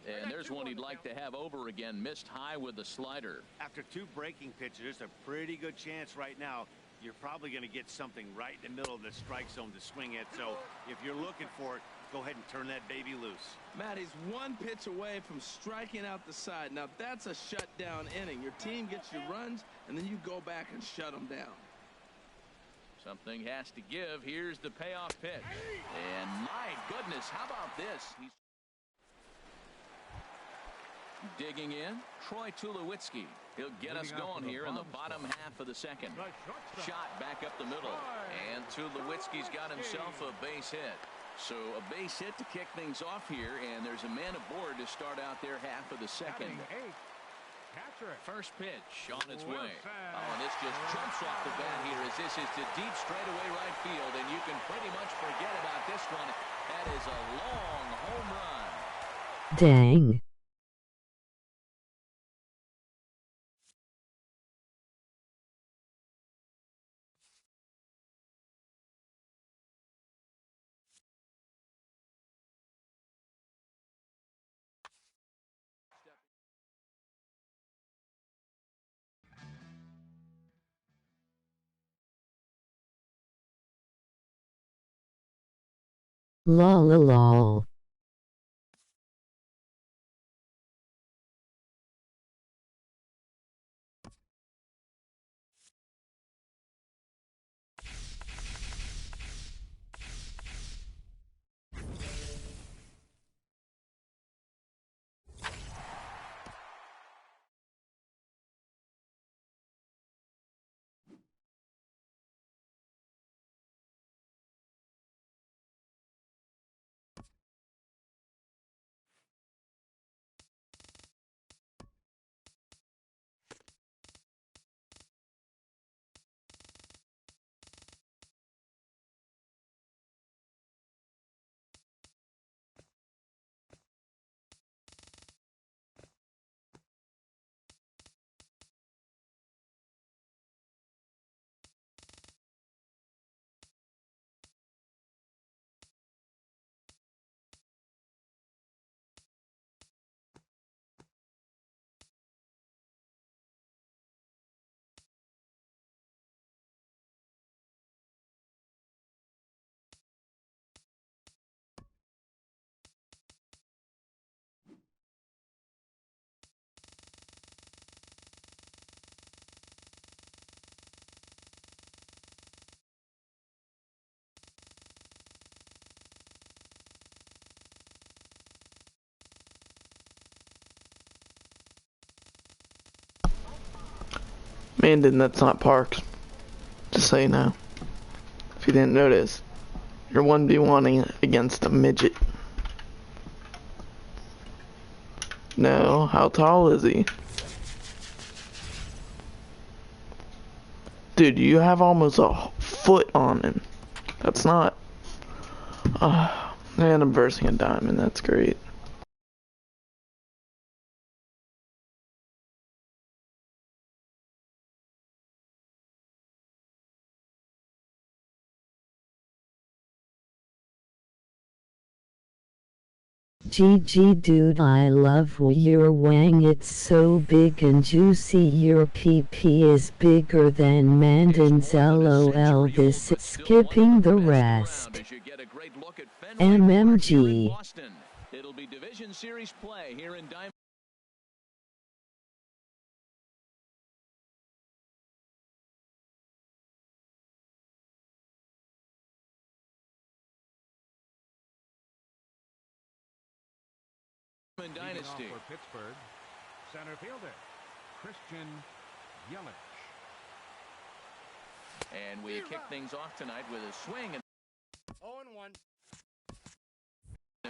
And there's one he'd like to have over again. Missed high with the slider. After 2 breaking pitches, there's a pretty good chance right now you're probably going to get something right in the middle of the strike zone to swing at. So if you're looking for it, go ahead and turn that baby loose. Matt, he's 1 pitch away from striking out the side. Now, that's a shutdown inning. Your team gets you runs, and then you go back and shut them down. Something has to give. Here's the payoff pitch. And my goodness, how about this? He's digging in. Troy Tulowitzki. He'll get us going here in the bottom half of the second. Shot back up the middle. And Tulowitzki's got himself a base hit. So a base hit to kick things off here, and there's a man aboard to start out their half of the second. First pitch on its way. Oh, and this just jumps off the bat here as this is to deep straightaway right field, and you can pretty much forget about this one. That is a long home run. Dang. Lol. Mandan, that's not Parks. Just so you know. If you didn't notice. You're 1v1ing against a midget. No, how tall is he? Dude, you have almost a foot on him. That's not... and I'm versing a diamond, that's great. GG dude, I love your wang, it's so big and juicy, your PP is bigger than Mandan's, LOL, this is skipping the rest. MMG. It'll be Division Series play here in Diamond. Dynasty. For Pittsburgh, center fielder Christian Yelich. And we kick things off tonight with a swing and 0-1.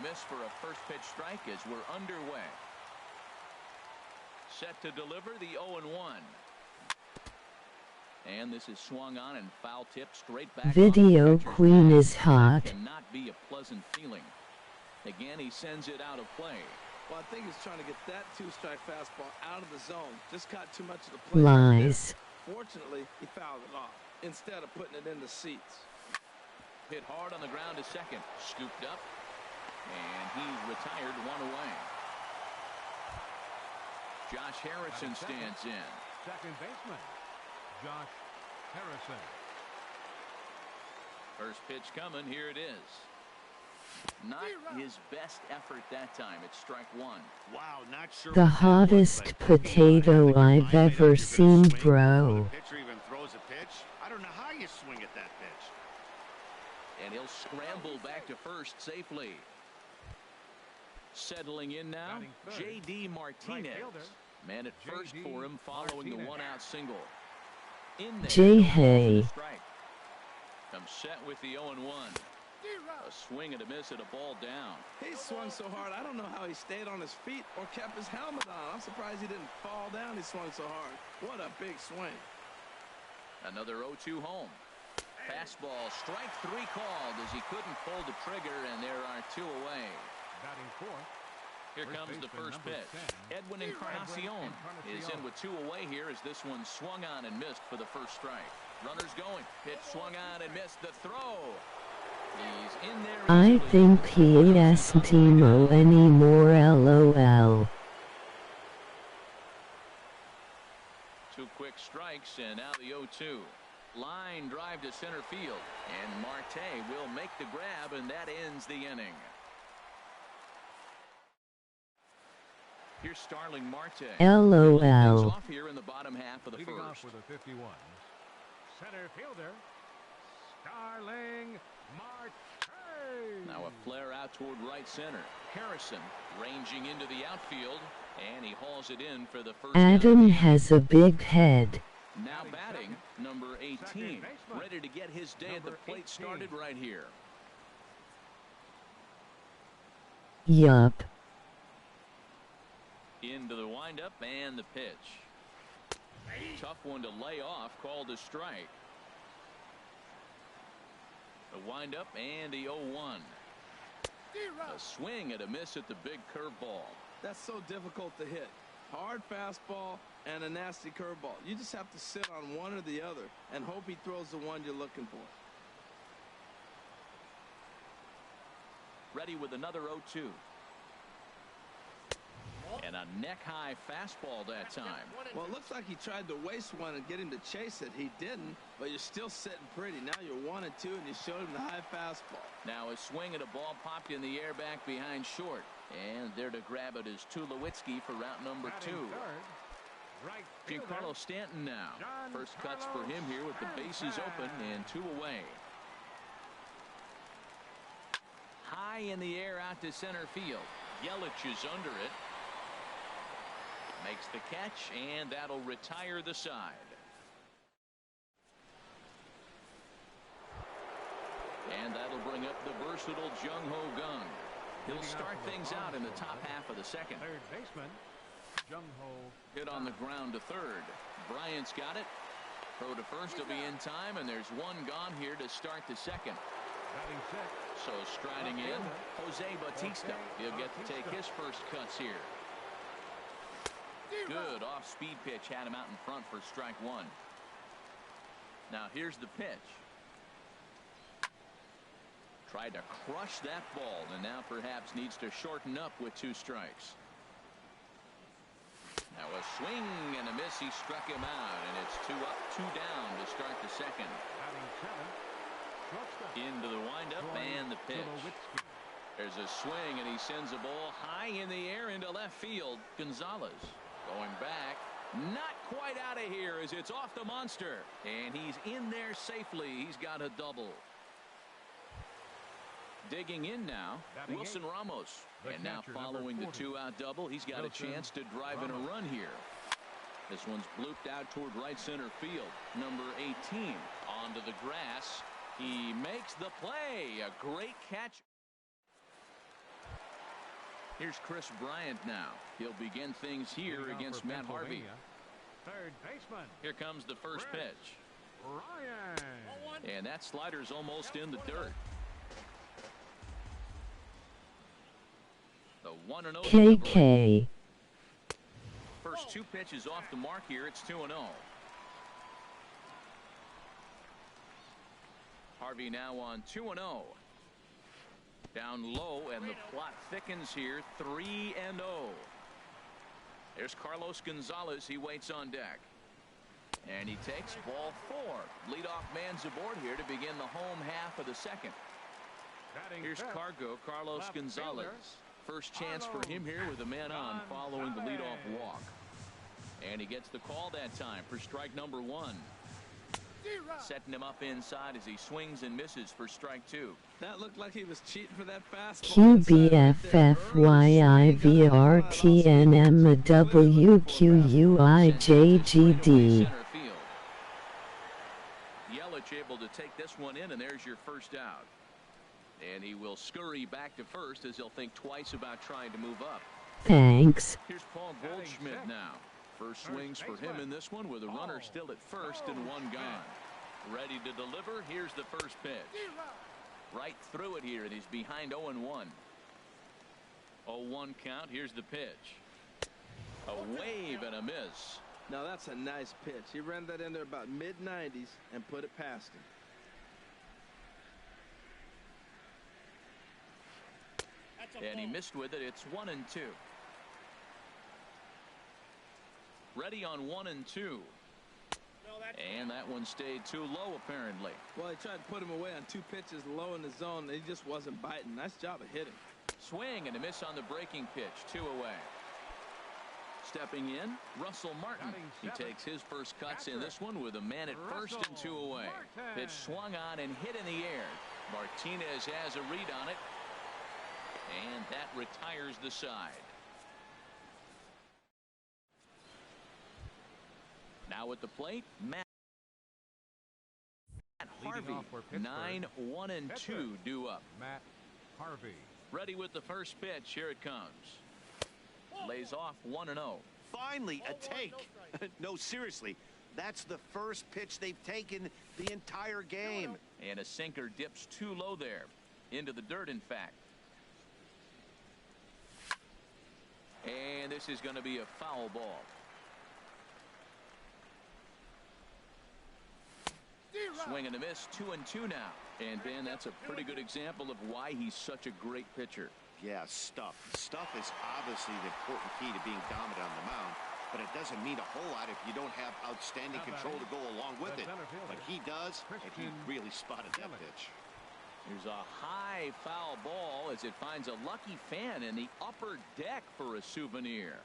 a miss for a first pitch strike as we're underway. Set to deliver the 0-1. And this is swung on and foul tip straight back. Video Queen is hot. Cannot be a pleasant feeling. Again, he sends it out of play. Well, I think he's trying to get that two-strike fastball out of the zone. Just caught too much of the play. Lies. Fortunately, he fouled it off instead of putting it in the seats. Hit hard on the ground to second. Scooped up. And he's retired one away. Josh Harrison stands in. Second baseman Josh Harrison. First pitch coming. Here it is. Not his best effort that time. It's strike one. Wow, not sure. The hottest potato I've ever seen, bro. Pitcher even throws a pitch. I don't know how you swing at that pitch. And he'll scramble back to first safely. Settling in now, J.D. Martinez. Man at first for him following the one-out single. In there, J-Hay. Comes set with the 0-1. A swing and a miss at a ball down. He swung so hard, I don't know how he stayed on his feet or kept his helmet on. I'm surprised he didn't fall down. He swung so hard. What a big swing. Another 0-2 home. Fastball, strike three called as he couldn't pull the trigger, and there are two away. Batting fourth. Here comes the first pitch. Edwin Encarnacion is in with two away here as this one swung on and missed for the first strike. Runners going. Pitch swung on and missed the throw. He's in there. I think he isn't emo anymore, lol. Two quick strikes and now the 0-2. Line drive to center field. And Marte will make the grab, and that ends the inning. Here's Starling Marte. LOL. Off here in the bottom half of the Leading first. off with a 51. Center fielder Starling Marte. Now a flare out toward right center. Harrison ranging into the outfield, and he hauls it in for the first. Adam has a big head. Now batting, number 18, ready to get his day at the plate started right here. Yup. Into the windup and the pitch. Tough one to lay off, called a strike. The windup and the 0-1. A swing and a miss at the big curveball. That's so difficult to hit. Hard fastball and a nasty curveball. You just have to sit on one or the other and hope he throws the one you're looking for. Ready with another 0-2. And a neck-high fastball that time. Well, it looks like he tried to waste one and get him to chase it. He didn't, but you're still sitting pretty. Now you're 1-2, and you showed him the high fastball. Now a swing and a ball popped in the air back behind short. And there to grab it is Tulowitzki for route number 2. Right Giancarlo Stanton now. First cuts for him here with the bases open and 2 away. High in the air out to center field. Yelich is under it. Makes the catch, and that'll retire the side. And that'll bring up the versatile Jung-Ho Kang. He'll start things out in the top half of the second. Third baseman Jung-Ho. Hit on the ground to third. Bryant's got it. Throw to first will be in time, and there's one gone here to start the second. Batting sixth. So striding in, Jose Bautista. He'll get to take his first cuts here. Good off-speed pitch had him out in front for strike one. Now here's the pitch. Tried to crush that ball, and now perhaps needs to shorten up with 2 strikes. Now a swing and a miss. He struck him out, and it's 2 up, 2 down to start the second. Batting seventh. Shortstop. Into the windup and the pitch. Tulowitzki. There's a swing, and he sends a ball high in the air into left field. Gonzalez going back. Not quite out of here as it's off the monster. And he's in there safely. He's got a double. Digging in now, Wilson Ramos. And now following the 2-out double, he's got a chance to drive in a run here. This one's blooped out toward right center field. Number 18 onto the grass. He makes the play. A great catch. Here's Chris Bryant now. He'll begin things here against Matt Harvey. Third baseman. Here comes the first pitch. Ryan. And that slider's almost in the dirt. The 1-0 KK. First 2 pitches off the mark here. It's 2-0. Harvey now on 2-0. Down low, and the plot thickens here. 3-0. There's Carlos Gonzalez. He waits on deck. And he takes ball 4. Leadoff man's aboard here to begin the home half of the second. Here's Cargo, Carlos Gonzalez. First chance for him here with a man on following the leadoff walk. And he gets the call that time for strike number 1. Setting him up inside as he swings and misses for strike 2. That looked like he was cheating for that fastball. QBFFYIVRTNMWQUIJGD. Yelich able to take this one in, and there's your first out. And he will scurry back to first as he'll think twice about trying to move up. Thanks. Here's Paul Goldschmidt now. First swings for him in this one with a runner still at first and 1 gone. Ready to deliver. Here's the first pitch. Right through it here, and he's behind 0-1. 0-1 count. Here's the pitch. A wave and a miss. Now that's a nice pitch. He ran that in there about mid-90s and put it past him. And he missed with it. It's 1-2. Ready on 1-2. And that one stayed too low, apparently. Well, he tried to put him away on 2 pitches low in the zone. He just wasn't biting. Nice job of hitting. Swing and a miss on the breaking pitch. 2 away. Stepping in, Russell Martin. He takes his first cuts in this one with a man at first and 2 away. Pitch swung on and hit in the air. Martinez has a read on it. And that retires the side. Now at the plate, Matt Harvey. 9-1-2 due up. Matt Harvey. Ready with the first pitch. Here it comes. Lays off 1-0. Finally, a take. No, seriously. That's the first pitch they've taken the entire game. And a sinker dips too low there. Into the dirt, in fact. And this is going to be a foul ball. Swing and a miss. 2-2 now. And Ben, that's a pretty good example of why he's such a great pitcher. Yeah, stuff. Stuff is obviously the important key to being dominant on the mound, but it doesn't mean a whole lot if you don't have outstanding control to go along with it. But he does, and he really spotted that pitch. Here's a high foul ball as it finds a lucky fan in the upper deck for a souvenir.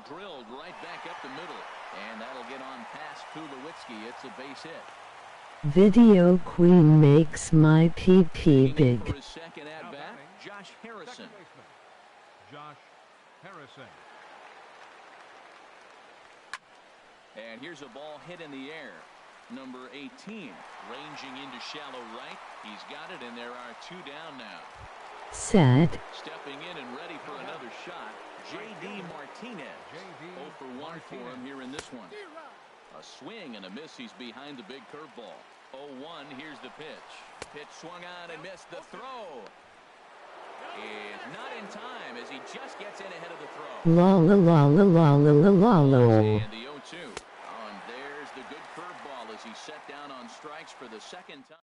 Drilled right back up the middle, and that'll get on past Tulowitzki. It's a base hit. Video Queen makes my PP big. For his second at bat, Josh Harrison. Josh Harrison. And here's a ball hit in the air. Number 18, ranging into shallow right. He's got it, and there are 2 down now. Set. Stepping in and ready for another shot, J.D. Martinez. 0 for 1 for him here in this one. A swing and a miss. He's behind the big curveball. 0-1. Here's the pitch. Pitch swung on and missed. The throw is not in time as he just gets in ahead of the throw. La la la la la la la la la. And the 0-2. Oh, and there's the good curveball as he's set down on strikes for the second time.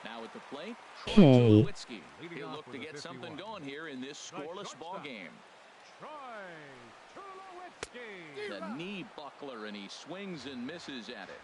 Now at the plate, Troy Tulowitzki. He'll look to get something going here in this scoreless ball game. Troy Tulowitzki. The knee buckler, and he swings and misses at it.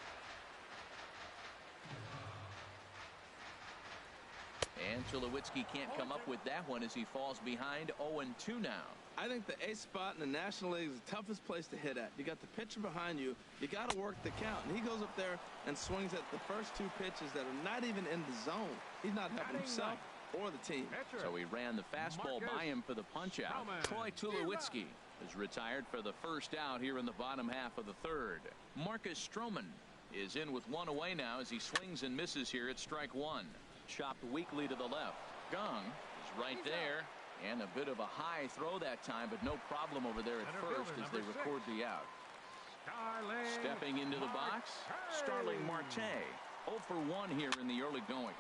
And Tulowitzki can't come up with that one as he falls behind 0-2 now. I think the ace spot in the National League is the toughest place to hit at. You got the pitcher behind you. You got to work the count. And he goes up there and swings at the first two pitches that are not even in the zone. He's not helping himself or the team. So he ran the fastball by him for the punch-out. Troy Tulowitzki is retired for the first out here in the bottom half of the third. Marcus Stroman is in with one away now as he swings and misses here at strike one. Chopped weakly to the left. Gong is right there. And a bit of a high throw that time, but no problem over there at first as they record the out. Stepping into the box, Starling Marte. 0 for 1 here in the early going.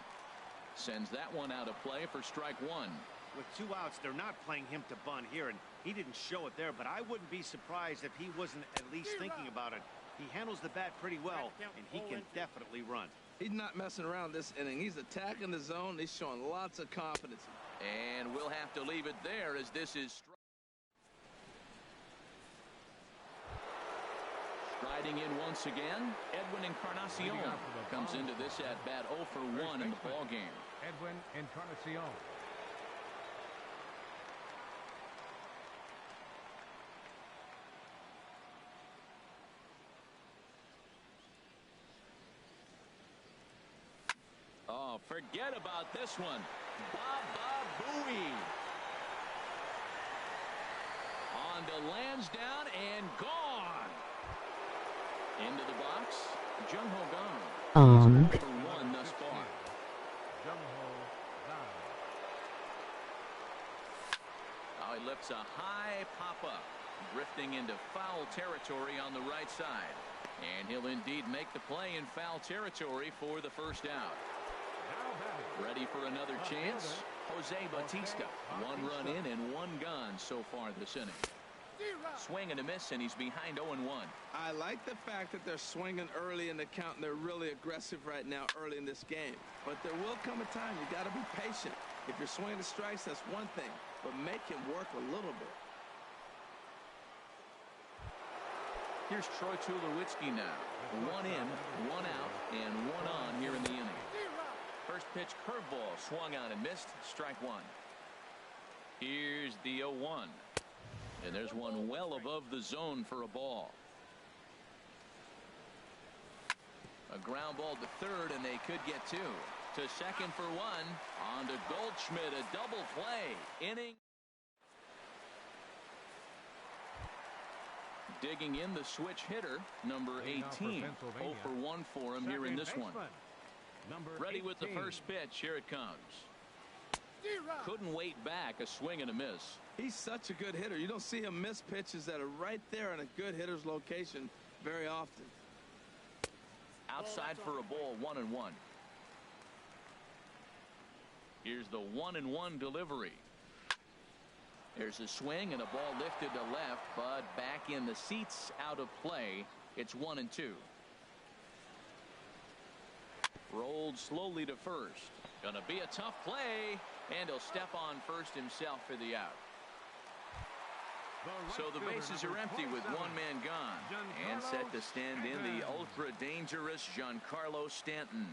Sends that one out of play for strike one. With 2 outs, they're not playing him to bunt here, and he didn't show it there, but I wouldn't be surprised if he wasn't at least thinking about it. He handles the bat pretty well, and he can definitely run. He's not messing around this inning. He's attacking the zone. He's showing lots of confidence. And we'll have to leave it there as this is striding in once again. Edwin Encarnacion comes into this at bat 0 for 1 in the ball game. Edwin Encarnacion. Oh, forget about this one. Baba Booey. On to Lansdowne and gone. Into the box, Jung Ho Kang. For 1 thus far. Now he lifts a high pop-up, drifting into foul territory on the right side. And he'll indeed make the play in foul territory for the first out. Ready for another chance? Jose Bautista. 1 run in and 1 gone so far this inning. Swing and a miss, and he's behind 0-1. I like the fact that they're swinging early in the count, and they're really aggressive right now early in this game. But there will come a time you got to be patient. If you're swinging the strikes, that's one thing, but make him work a little bit. Here's Troy Tulowitzki now. 1 in, 1 out, and 1 on here in the inning. First pitch curveball swung on and missed. Strike one. Here's the 0-1. And there's one well above the zone for a ball. A ground ball to third, and they could get 2. To second for 1. On to Goldschmidt, a double play. Inning. Digging in the switch hitter, number 18. 0 for 1 for him here in this one. Ready with the first pitch. Here it comes. Couldn't wait back. A swing and a miss. He's such a good hitter. You don't see him miss pitches that are right there in a good hitter's location very often. Outside for a ball, 1-1. Here's the 1-1 delivery. There's a swing and a ball lifted to left, but back in the seats, out of play. It's 1-2. Rolled slowly to first. Gonna be a tough play, and he'll step on first himself for the out. So the bases are empty with 1 man gone, and set to stand in the ultra dangerous Giancarlo Stanton.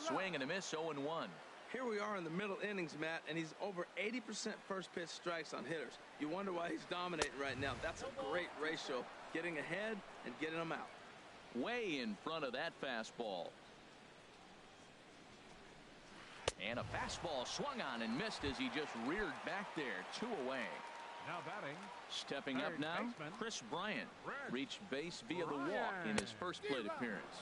Swing and a miss, 0-1. Here we are in the middle innings, Matt, and he's over 80% first pitch strikes on hitters. You wonder why he's dominating right now. That's a great ratio, getting ahead and getting them out. Way in front of that fastball. And a fastball swung on and missed as he just reared back there. 2 away. Now batting. Stepping up now, Chris Bryant reached base via the walk in his first plate appearance.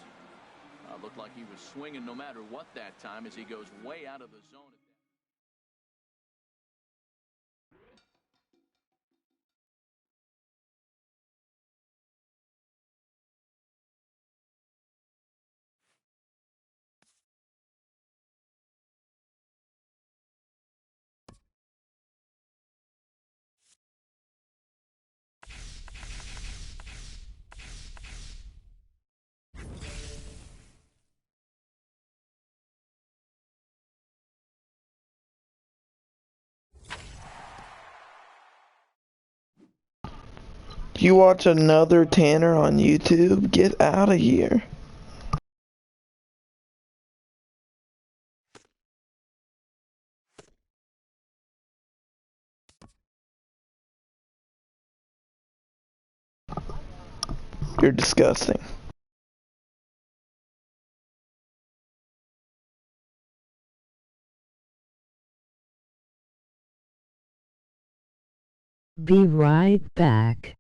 Looked like he was swinging no matter what that time as he goes way out of the zone. You watch another Tanner on YouTube? Get out of here. You're disgusting. Be right back.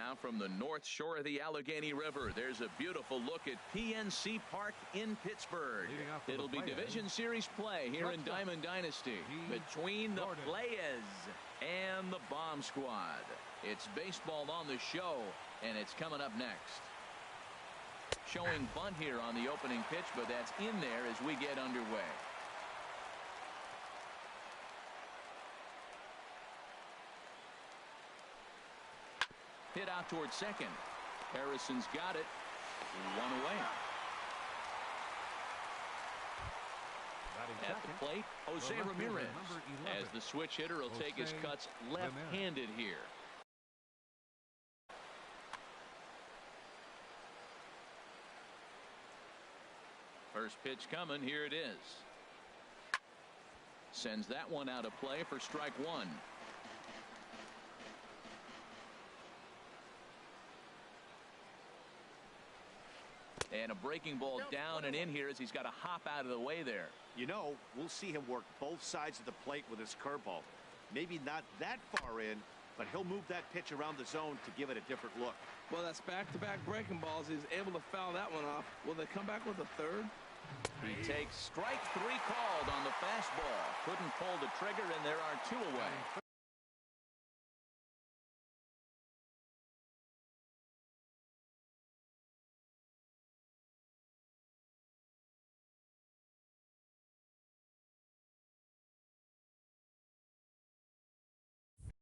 Now from the north shore of the Allegheny River, there's a beautiful look at PNC Park in Pittsburgh. It'll be Division Series play here in Diamond Dynasty between the Players and the Bomb Squad. It's baseball on the show, and it's coming up next. Showing bunt here on the opening pitch, but that's in there as we get underway. Hit out towards second. Harrison's got it. One away. At the plate, Jose Ramirez. As the switch hitter will take his cuts left-handed here. First pitch coming. Here it is. Sends that one out of play for strike one. And a breaking ball down and in here as he's got to hop out of the way there. You know, we'll see him work both sides of the plate with his curveball. Maybe not that far in, but he'll move that pitch around the zone to give it a different look. Well, that's back-to-back breaking balls. He's able to foul that one off. Will they come back with a third? He takes strike three called on the fastball. Couldn't pull the trigger, and there are two away.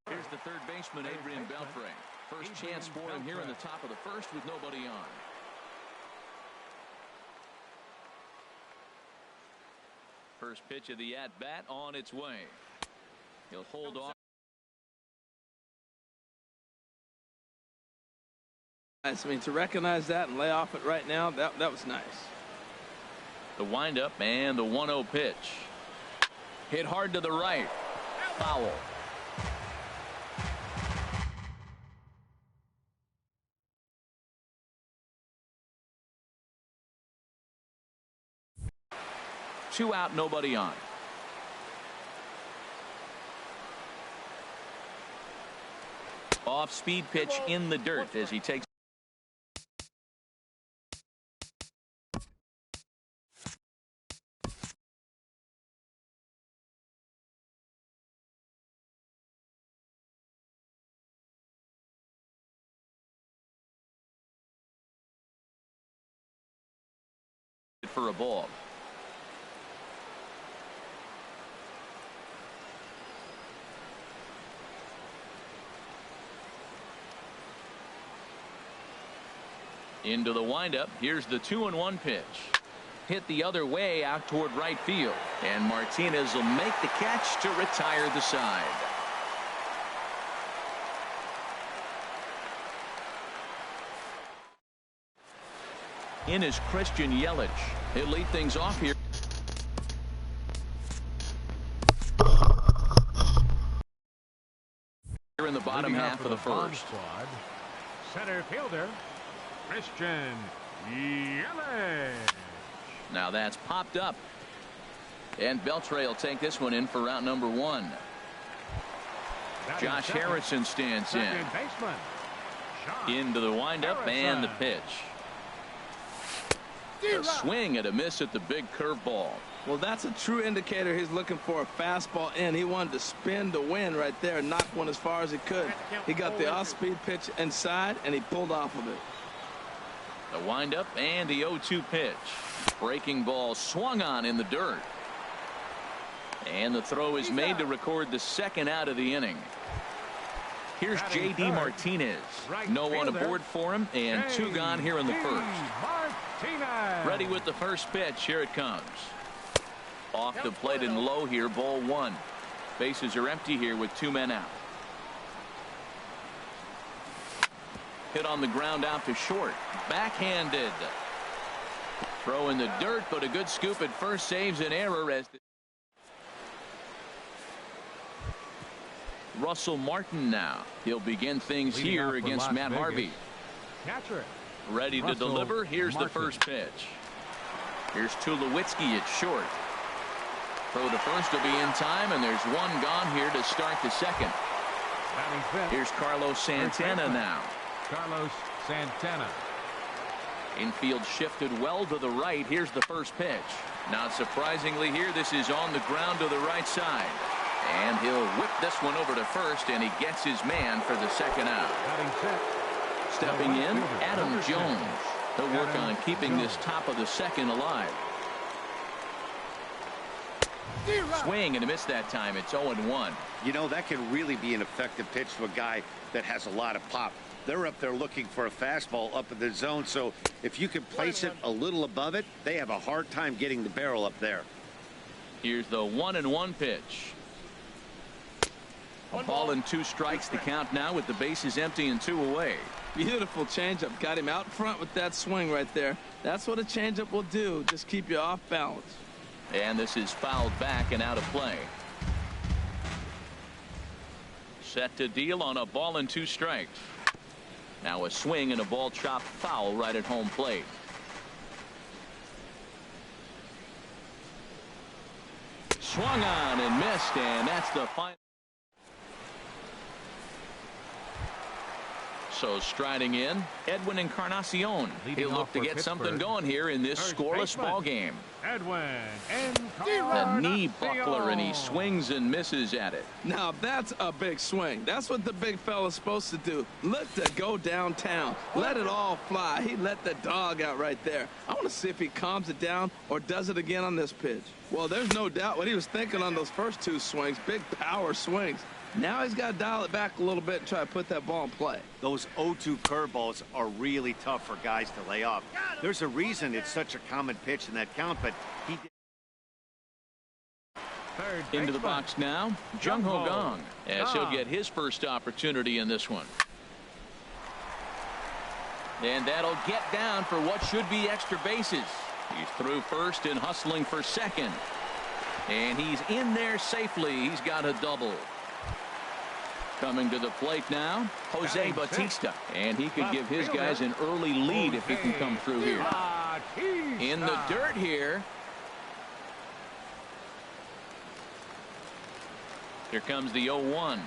Here's the third baseman, Adrian Beltre. First chance for him here in the top of the first with nobody on. First pitch of the at-bat on its way. He'll hold off. I mean, to recognize that and lay off it right now, that was nice. The windup and the 1-0 pitch. Hit hard to the right. Foul. Two out, nobody on. Off speed pitch in the dirt as he takes. For a ball. Into the windup. Here's the 2-1 pitch. Hit the other way out toward right field. And Martinez will make the catch to retire the side. In is Christian Yelich. He'll lead things off here. Here in the bottom half of the first. Squad, center fielder, Christian Yelich. Now that's popped up. And Beltre will take this one in for route number one. Josh Harrison stands in. Into the windup and the pitch. A swing and a miss at the big curveball. Well, that's a true indicator he's looking for a fastball in. He wanted to spin to win right there, knock one as far as he could. He got the off-speed pitch inside, and he pulled off of it. The windup and the 0-2 pitch. Breaking ball swung on in the dirt. And the throw is made to record the second out of the inning. Here's J.D. Martinez. No one aboard for him, and two gone here in the first. Ready with the first pitch. Here it comes. Off the plate and low here, ball one. Bases are empty here with two men out. Hit on the ground out to short. Backhanded. Throw in the dirt, but a good scoop at first saves an error as Russell Martin now. He'll begin things here against Matt Harvey. Catcher. Ready to deliver. Here's the first pitch. Here's Tulowitzki at short. Throw to first will be in time, and there's one gone here to start the second. Here's Carlos Santana now. Carlos Santana. Infield shifted well to the right. Here's the first pitch. Not surprisingly here, this is on the ground to the right side. And he'll whip this one over to first, and he gets his man for the second out. Stepping in, Adam Jones. He'll work on keeping this top of the second alive. Swing and a miss that time. It's 0-1. You know, that can really be an effective pitch to a guy that has a lot of pop. They're up there looking for a fastball up in the zone, so if you can place it a little above it, they have a hard time getting the barrel up there. Here's the 1-1 pitch. A ball and 2 strikes, the count now with the bases empty and 2 away. Beautiful changeup. Got him out front with that swing right there. That's what a changeup will do. Just keep you off balance. And this is fouled back and out of play. Set to deal on a ball and 2 strikes. Now a swing and a ball chopped foul right at home plate. Swung on and missed, and that's the final. So striding in, Edwin Encarnacion. He'll look to get something going here in this scoreless ball game. The knee buckler, and he swings and misses at it. Now that's a big swing. That's what the big fella's supposed to do. Look to go downtown. Let it all fly. He let the dog out right there. I want to see if he calms it down or does it again on this pitch. Well, there's no doubt what he was thinking on those first 2 swings. Big power swings. Now he's got to dial it back a little bit and try to put that ball in play. Those 0-2 curveballs are really tough for guys to lay off. There's a reason it's such a common pitch in that count, but he did. Into the box now, Jung Ho Gong, as he'll get his first opportunity in this one. And that'll get down for what should be extra bases. He's through first and hustling for second. And he's in there safely. He's got a double. Coming to the plate now, Jose Bautista. And he could give his guys an early lead if he can come through here. In the dirt here. Here comes the 0-1.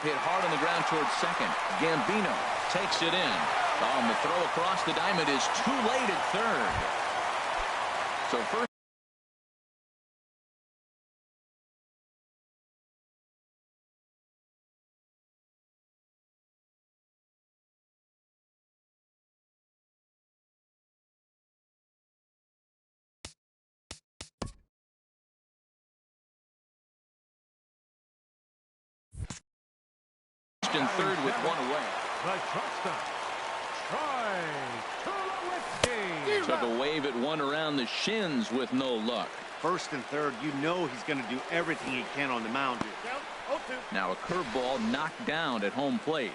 Hit hard on the ground towards second. Gambino takes it in. And the throw across the diamond is too late at third. So first. In third with 1 away. Took a wave at 1 around the shins with no luck. First and third, you know he's going to do everything he can on the mound. Now a curveball knocked down at home plate.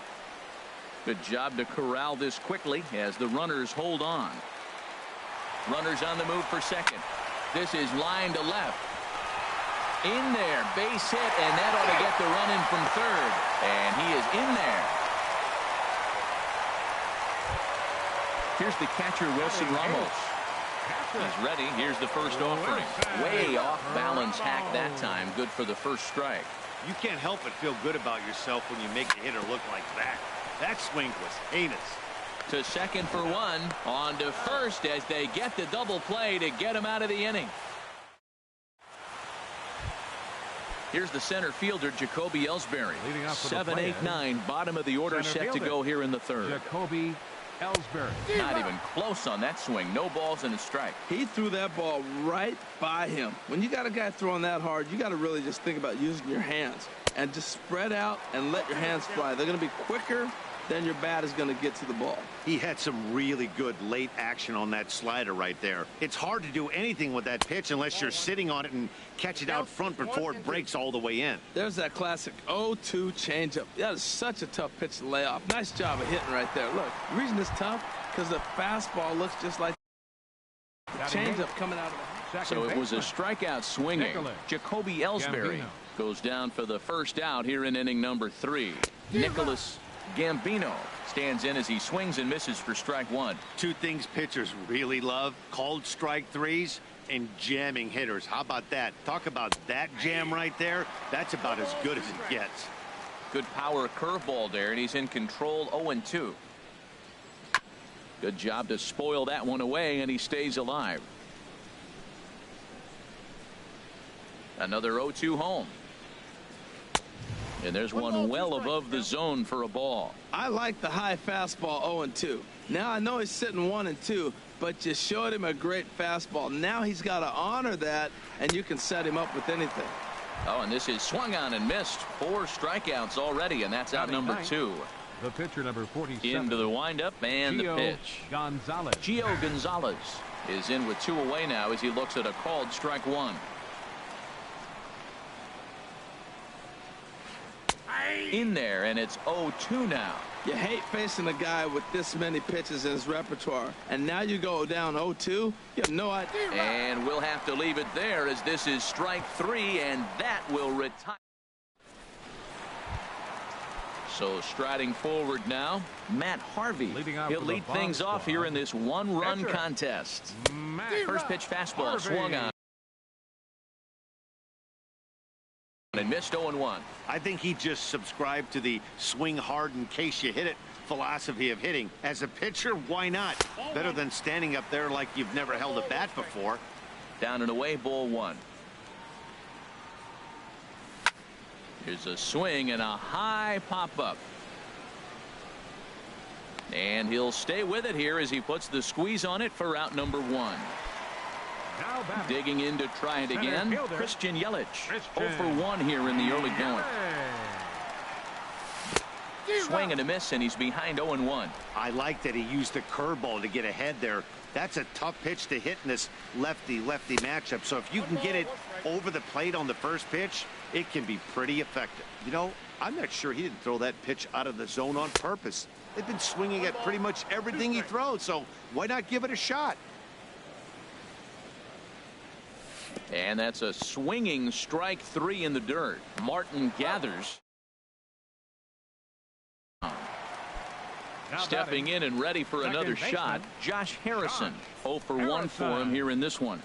Good job to corral this quickly as the runners hold on. Runners on the move for second. This is line to left. In there, base hit, and that ought to get the run in from third. And he is in there. Here's the catcher, Wilson Ramos. He's ready. Here's the first offering. Way off balance hack that time. Good for the first strike. You can't help but feel good about yourself when you make the hitter look like that. That swing was heinous. To second for 1. On to first as they get the double play to get him out of the inning. Here's the center fielder, Jacoby Ellsbury. 7, 8, 9, bottom of the order, set to go here in the third. Jacoby Ellsbury. Not even close on that swing. No balls and a strike. He threw that ball right by him. When you got a guy throwing that hard, you got to really just think about using your hands and just spread out and let your hands fly. They're going to be quicker than your bat is going to get to the ball. He had some really good late action on that slider right there. It's hard to do anything with that pitch unless you're sitting on it and catch it out front before it breaks all the way in. There's that classic 0-2 changeup. That is such a tough pitch to lay off. Nice job of hitting right there. Look, the reason it's tough because the fastball looks just like the changeup coming out of the. So it was a strikeout swinging. Jacoby Ellsbury goes down for the first out here in inning number 3. Nicholas Gambino stands in as he swings and misses for strike 1. 2 things pitchers really love: called strike 3s and jamming hitters. How about that? Talk about that jam right there. That's about as good as it gets. Good power curveball there, and he's in control. 0-2. Good job to spoil that one away, and he stays alive. Another 0-2 home. And there's one well above the zone for a ball. I like the high fastball 0-2. Now I know he's sitting 1-2, but you showed him a great fastball. Now he's got to honor that, and you can set him up with anything. Oh, and this is swung on and missed. 4 strikeouts already, and that's out number 2. The pitcher, number 47. Into the windup and the pitch. Gio Gonzalez is in with 2 away now as he looks at a called strike 1. In there, and it's 0-2 now. You hate facing a guy with this many pitches in his repertoire, and now you go down 0-2. You have no idea. And we'll have to leave it there as this is strike 3, and that will retire. So striding forward now, Matt Harvey. He'll lead things off here in this 1-run contest. First pitch fastball swung on and missed. 0-1. I think he just subscribed to the swing hard in case you hit it philosophy of hitting. As a pitcher, why not? Better than standing up there like you've never held a bat before. Down and away, ball 1. Here's a swing and a high pop-up. And he'll stay with it here as he puts the squeeze on it for out number 1. Digging in to try it again, Christian Yelich. 0 for 1 here in the early going. Swing and a miss, and he's behind 0-1. I like that he used the curveball to get ahead there. That's a tough pitch to hit in this lefty-lefty matchup. So if you can get it over the plate on the first pitch, it can be pretty effective. You know, I'm not sure he didn't throw that pitch out of the zone on purpose. They've been swinging at pretty much everything he throws, so why not give it a shot? And that's a swinging strike 3 in the dirt. Martin gathers. Stepping in and ready for another shot, Josh Harrison. 0 for 1 for him here in this one.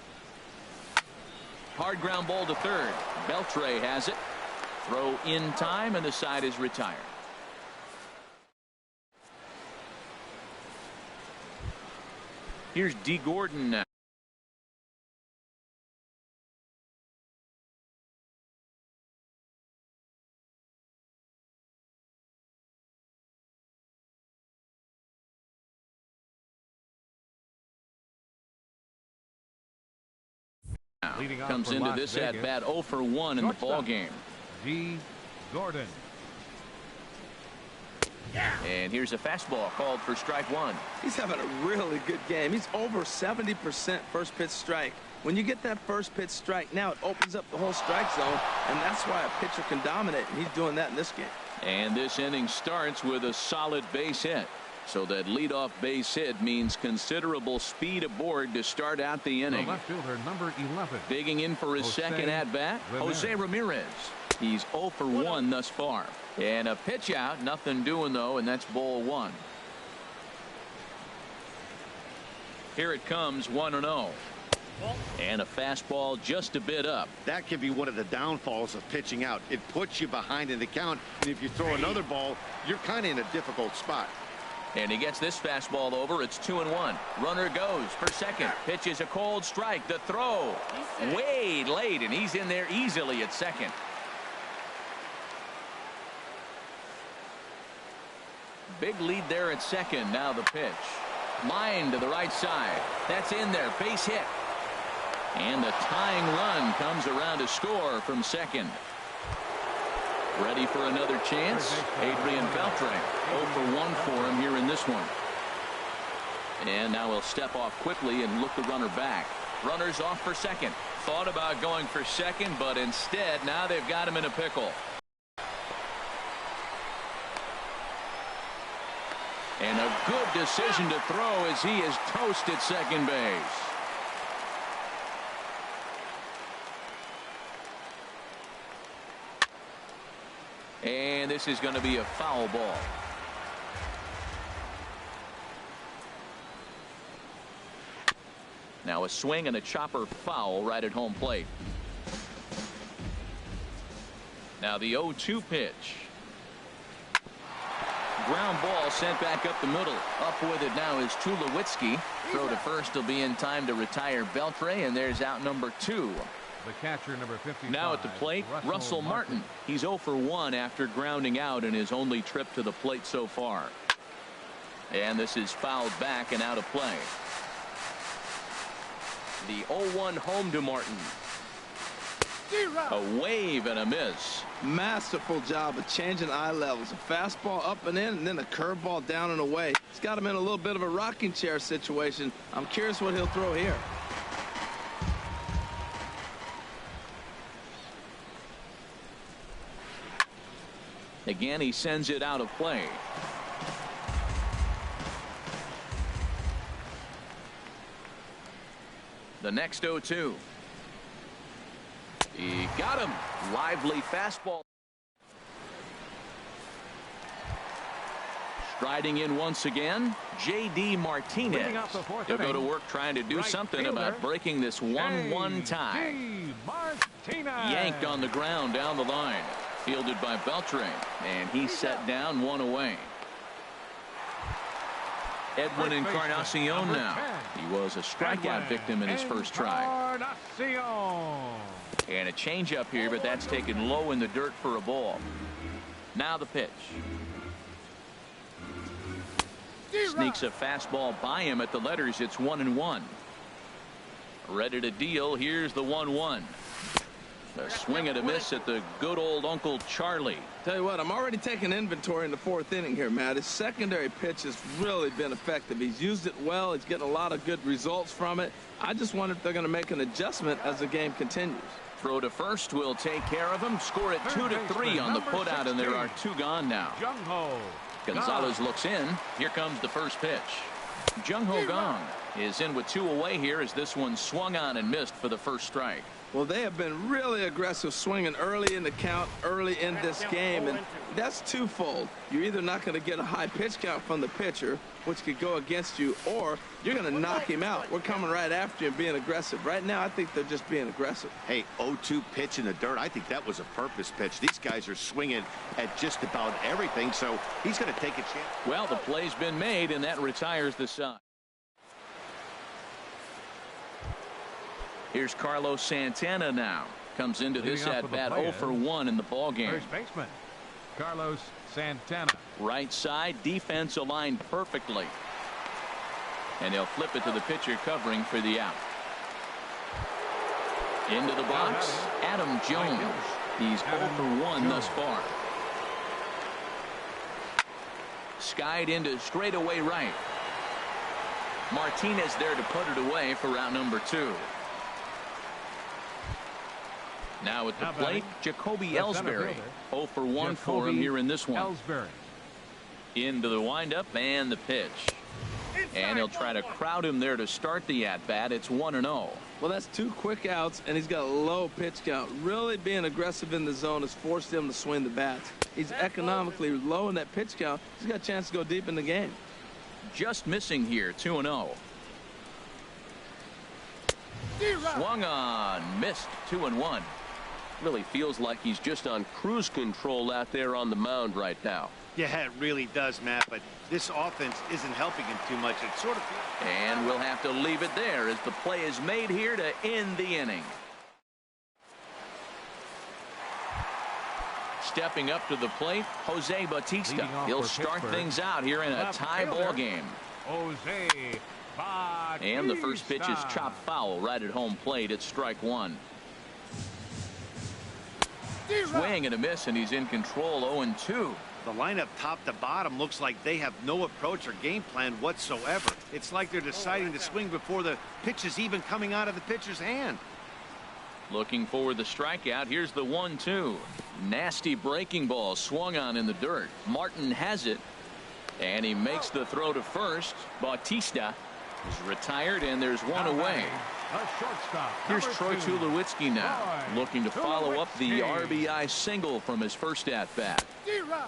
Hard ground ball to third. Beltre has it. Throw in time, and the side is retired. Here's D. Gordon now. Comes into this at bat 0 for 1 in the ball game. D. Gordon. And here's a fastball called for strike 1. He's having a really good game. He's over 70% first pitch strike. When you get that first pitch strike, now it opens up the whole strike zone, and that's why a pitcher can dominate, and he's doing that in this game. And this inning starts with a solid base hit. So that leadoff base hit means considerable speed aboard to start out the inning. The left fielder, number 11. Digging in for his second at-bat, Jose Ramirez. He's 0 for 1 thus far. And a pitch out, nothing doing though, and that's ball 1. Here it comes, 1-0. And a fastball just a bit up. That can be one of the downfalls of pitching out. It puts you behind in the count, and if you throw another ball, you're kind of in a difficult spot. And he gets this fastball over. It's 2-1. Runner goes for second. Pitches a cold strike. The throw way late, and he's in there easily at second. Big lead there at second. Now the pitch. Line to the right side. That's in there. Base hit. And the tying run comes around to score from second. Ready for another chance. Adrian Beltre. 0 for 1 for him here in this one. And now he'll step off quickly and look the runner back. Runner's off for second. Thought about going for second, but instead now they've got him in a pickle. And a good decision to throw as he is toast at second base. And this is going to be a foul ball. Now a swing and a chopper foul right at home plate. Now the 0-2 pitch. ground ball sent back up the middle. Up with it now is Tulowitzki. Throw to first will be in time to retire Beltre, and there's out number 2. The catcher, number 55. Now at the plate, Russell Martin. He's 0 for 1 after grounding out in his only trip to the plate so far. And this is fouled back and out of play. The 0-1 home to Martin. A wave and a miss. Masterful job of changing eye levels. A fastball up and in, and then a curveball down and away. It's got him in a little bit of a rocking chair situation. I'm curious what he'll throw here. Again, he sends it out of play. The next 0-2. He got him. Lively fastball. Striding in once again, J.D. Martinez. He'll go to work trying to do something about breaking this 1-1 tie. Yanked on the ground down the line. Fielded by Beltre, and he's set down 1 away. Edwin Encarnacion now. He was a strikeout victim in his first try. And a changeup here, but that's taken low in the dirt for a ball. Now the pitch. Sneaks a fastball by him at the letters. It's 1-1. Ready to deal. Here's the 1-1. A swing and a miss at the good old Uncle Charlie. Tell you what, I'm already taking inventory in the 4th inning here, Matt. His secondary pitch has really been effective. He's used it well. He's getting a lot of good results from it. I just wonder if they're going to make an adjustment as the game continues. Throw to first will take care of him. Score it 2-3 on the putout, and there are 2 gone now. Gonzalez looks in. Here comes the first pitch. Jung-Ho Gong is in with 2 away here as this one swung on and missed for the first strike. Well, they have been really aggressive swinging early in the count, early in this game, and that's twofold. You're either not going to get a high pitch count from the pitcher, which could go against you, or you're going to knock him out. We're coming right after you and being aggressive. Right now, I think they're just being aggressive. Hey, 0-2 pitch in the dirt. I think that was a purpose pitch. These guys are swinging at just about everything, so he's going to take a chance. Well, the play's been made, and that retires the side. Here's Carlos Santana now. Comes into this at-bat 0 for 1 in the ballgame. First baseman, Carlos Santana. Right side, defense aligned perfectly. And they'll flip it to the pitcher covering for the out. Into the box, Adam Jones. He's 0 for 1 thus far. Skied into straightaway right. Martinez there to put it away for round number 2. Now at the plate, Jacoby Ellsbury. 0 for 1 for him here in this one. Into the windup and the pitch. And he'll try to crowd him there to start the at-bat. It's 1-0. Well, that's 2 quick outs, and he's got a low pitch count. Really being aggressive in the zone has forced him to swing the bats. He's economically low in that pitch count. He's got a chance to go deep in the game. Just missing here, 2-0. Swung on, missed, 2-1. Really feels like he's just on cruise control out there on the mound right now. Yeah, it really does, Matt, but this offense isn't helping him too much. It sort of feels... And we'll have to leave it there as the play is made here to end the inning. Stepping up to the plate, Jose Bautista. He'll start things out here in a tie ball game. Jose Bautista. And the first pitch is chopped foul right at home plate. It's strike 1. Swing and a miss, and he's in control. 0-2. The lineup top to bottom looks like they have no approach or game plan whatsoever. It's like they're deciding to swing before the pitch is even coming out of the pitcher's hand. Looking for the strikeout. Here's the 1-2. Nasty breaking ball swung on in the dirt. Martin has it, and he makes the throw to first. Bautista is retired, and there's 1 away. Here's Troy Tulowitzki now, looking to follow up the RBI single from his first at-bat.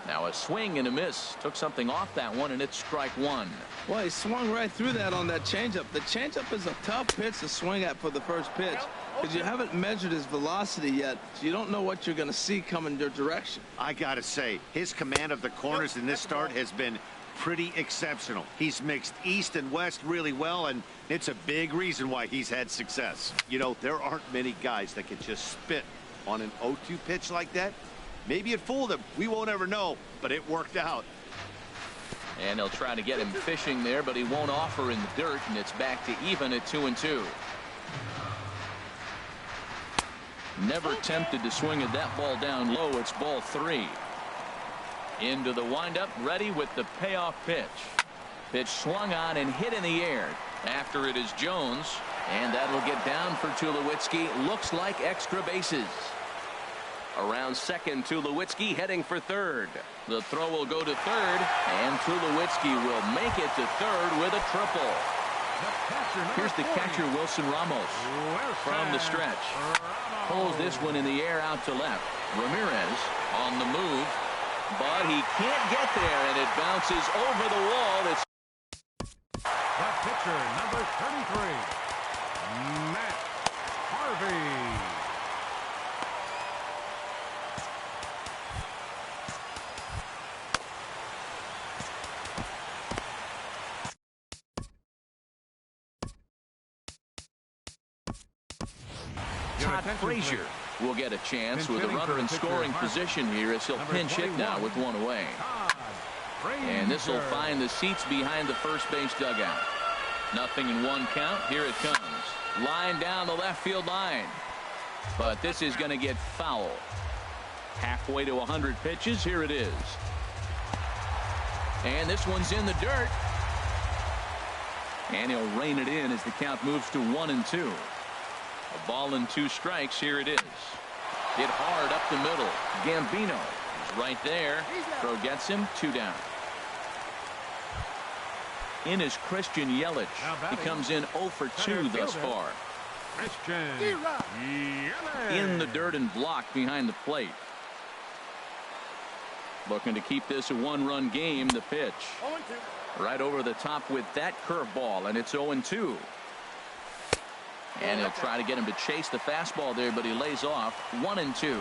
Now a swing and a miss. Took something off that one, and it's strike 1. Well, he swung right through that on that changeup. The changeup is a tough pitch to swing at for the first pitch. because you haven't measured his velocity yet, so you don't know what you're going to see coming your direction. I got to say, his command of the corners in this start has been pretty exceptional. He's mixed east and west really well, and it's a big reason why he's had success. You know, there aren't many guys that can just spit on an 0-2 pitch like that. Maybe it fooled him. We won't ever know, but it worked out. And they'll try to get him fishing there, but he won't offer in the dirt, and it's back to even at 2-2. Never tempted to swing at that ball down low. It's ball 3. Into the windup, ready with the payoff pitch. Pitch swung on and hit in the air. After it is Jones, and that'll get down for Tulowitzki. Looks like extra bases. Around second, Tulowitzki heading for third. The throw will go to third, and Tulowitzki will make it to third with a triple. Here's the catcher, Wilson Ramos, from the stretch. Pulls this one in the air out to left. Ramirez on the move, but he can't get there, and it bounces over the wall. It's the pitcher, number 33, Matt Harvey. Todd Frazier will get a chance with a runner in scoring position here as he'll pinch hit now with one away. And this will find the seats behind the first base dugout. Nothing in one count. Here it comes. Line down the left field line. But this is going to get foul. Halfway to 100 pitches. Here it is. And this one's in the dirt. And he'll rein it in as the count moves to 1-2. A ball and 2 strikes. Here it is. Hit hard up the middle. Gambino is right there. Throw gets him. 2 down. In is Christian Yelich. He comes in 0 for 2 thus far. Christian In the dirt and blocked behind the plate. Looking to keep this a 1-run game. The pitch. Right over the top with that curveball, and it's 0-2. And he'll try to get him to chase the fastball there, but he lays off. 1-2.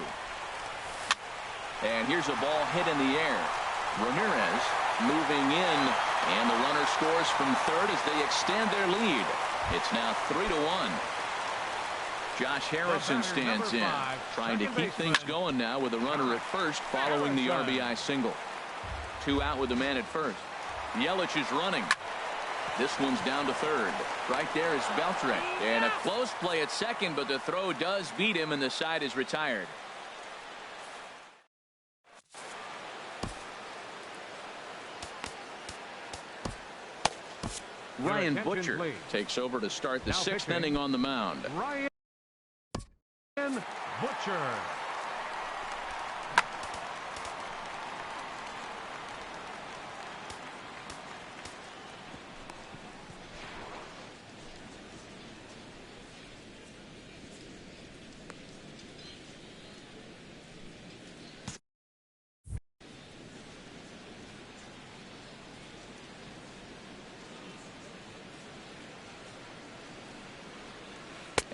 And here's a ball hit in the air. Ramirez moving in, and the runner scores from third as they extend their lead. It's now 3-1. Josh Harrison stands in, trying to keep things going now with a runner at first following the RBI single. 2 out with the man at first. Yelich is running. This one's down to third. Right there is Beltre. And a close play at second, but the throw does beat him, and the side is retired. Ryan Butcher takes over to start the 6th inning on the mound. Ryan Butcher.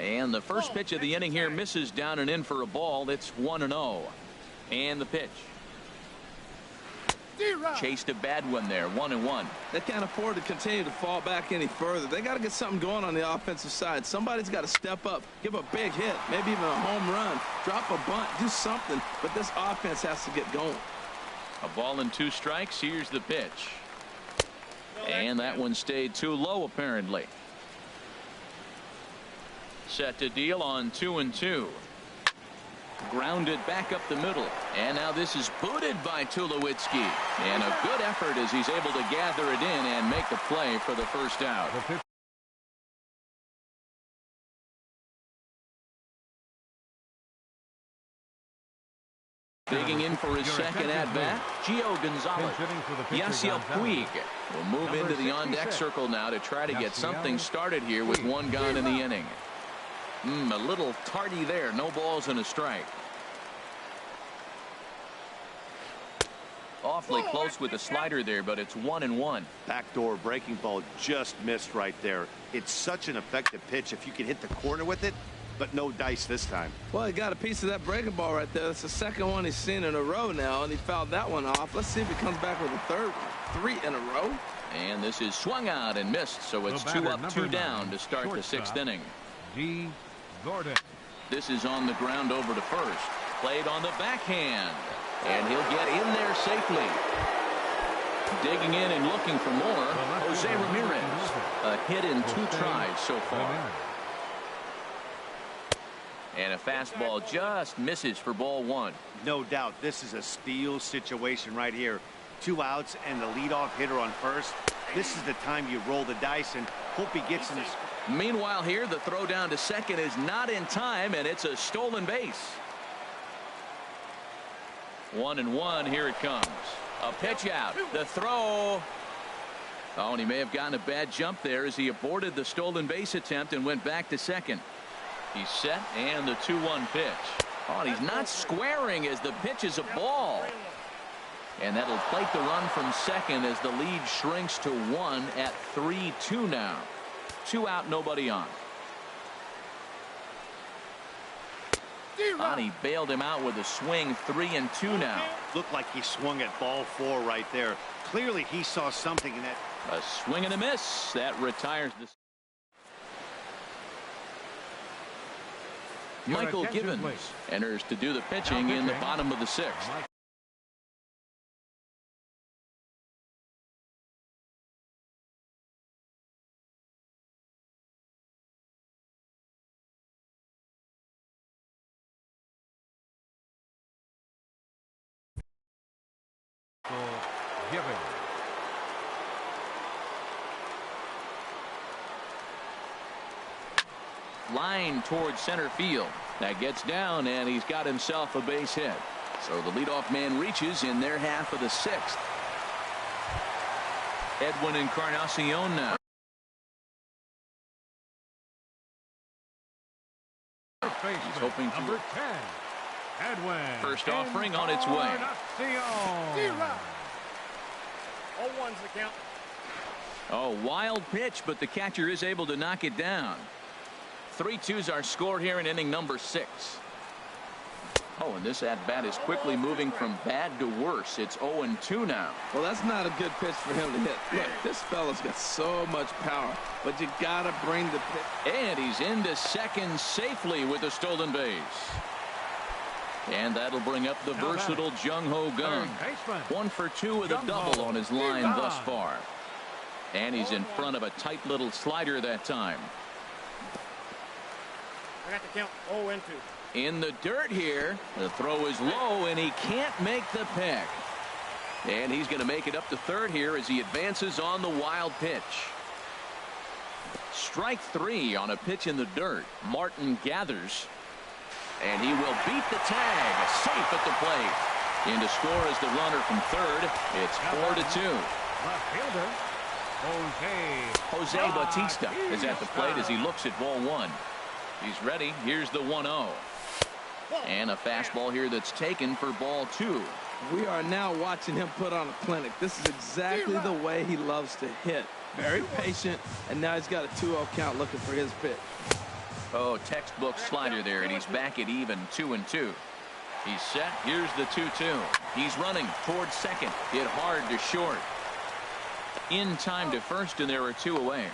And the first pitch of the inning here misses down and in for a ball. It's 1-0. And the pitch. Chased a bad one there. 1-1. They can't afford to continue to fall back any further. They got to get something going on the offensive side. Somebody's got to step up, give a big hit, maybe even a home run, drop a bunt, do something. But this offense has to get going. A ball and 2 strikes. Here's the pitch. And that one stayed too low apparently. Set to deal on 2-2. Grounded back up the middle. And now this is booted by Tulowitzki. And a good effort as he's able to gather it in and make the play for the first out. Digging in for his second at-bat, Gio Gonzalez. Yasiel Puig will move into the on-deck circle now to try to get something started here with 1 gone in the inning. A little tardy there. No balls and a strike. Awfully close with the slider there, but it's 1-1. Backdoor breaking ball just missed right there. It's such an effective pitch. If you can hit the corner with it, but no dice this time. Well, he got a piece of that breaking ball right there. That's the second one he's seen in a row now, and he fouled that one off. Let's see if he comes back with a third one. 3 in a row. And this is swung out and missed, so it's 2 up, 2 down to start the 6th inning. D. Gordon. This is on the ground over to first. Played on the backhand, and he'll get in there safely. Digging in and looking for more, Jose Ramirez. A hit in 2 tries so far. And a fastball just misses for ball 1. No doubt this is a steal situation right here. 2 outs and the leadoff hitter on first. This is the time you roll the dice and hope he gets in his. Meanwhile here, the throw down to second is not in time, and it's a stolen base. 1-1, here it comes. A pitch out, the throw. Oh, and he may have gotten a bad jump there as he aborted the stolen base attempt and went back to second. He's set, and the 2-1 pitch. Oh, and he's not squaring as the pitch is a ball. And that'll plate the run from second as the lead shrinks to 1 at 3-2 now. 2 out, nobody on. And he bailed him out with a swing. 3-2 now. Looked like he swung at ball 4 right there. Clearly he saw something in that. A swing and a miss. That retires this. Michael Givens enters to do the pitching in the bottom of the 6th. Giving. Line towards center field. That gets down, and he's got himself a base hit. So the leadoff man reaches in their half of the 6th. Edwin Encarnacion now. He's hoping to. Number 10. Edwin. First offering on its way. 0-1's the count. Oh, wild pitch, but the catcher is able to knock it down. 3-2's our score here in inning number 6. Oh, and this at-bat is quickly moving from bad to worse. It's 0-2 now. Well, that's not a good pitch for him to hit. Look, this fella's got so much power, but you got to bring the pitch. And he's into second safely with a stolen base. And that'll bring up the versatile Jung-Ho Gun. 1 for 2 with a double on his line thus far. And he's in front of a tight little slider that time. I got to count 0-2. In the dirt here. The throw is low, and he can't make the pick. And he's going to make it up to third here as he advances on the wild pitch. Strike 3 on a pitch in the dirt. Martin gathers. And he will beat the tag. Safe at the plate. In to score is the runner from third. It's 4-2. Left fielder, Jose Bautista is at the plate as he looks at ball 1. He's ready. Here's the 1-0. And a fastball here that's taken for ball 2. We are now watching him put on a clinic. This is exactly the way he loves to hit. Very patient, and now he's got a 2-0 count looking for his pitch. Oh, textbook slider there, and he's back at even 2-2. He's set. Here's the 2-2. He's running towards second. Hit hard to short. In time to first, and there are 2 away.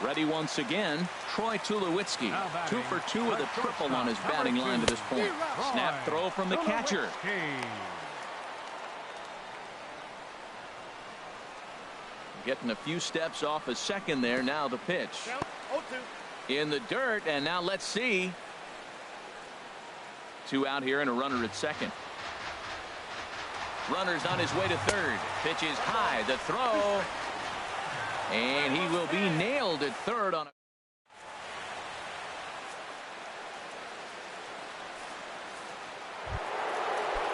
Ready once again, Troy Tulowitzki. 2 for 2 with a triple on his batting line to this point. Snap throw from the catcher. Getting a few steps off a second there. Now the pitch. In the dirt, and now let's see. 2 out here and a runner at second. Runner's on his way to third. Pitch is high. The throw. And he will be nailed at third on a.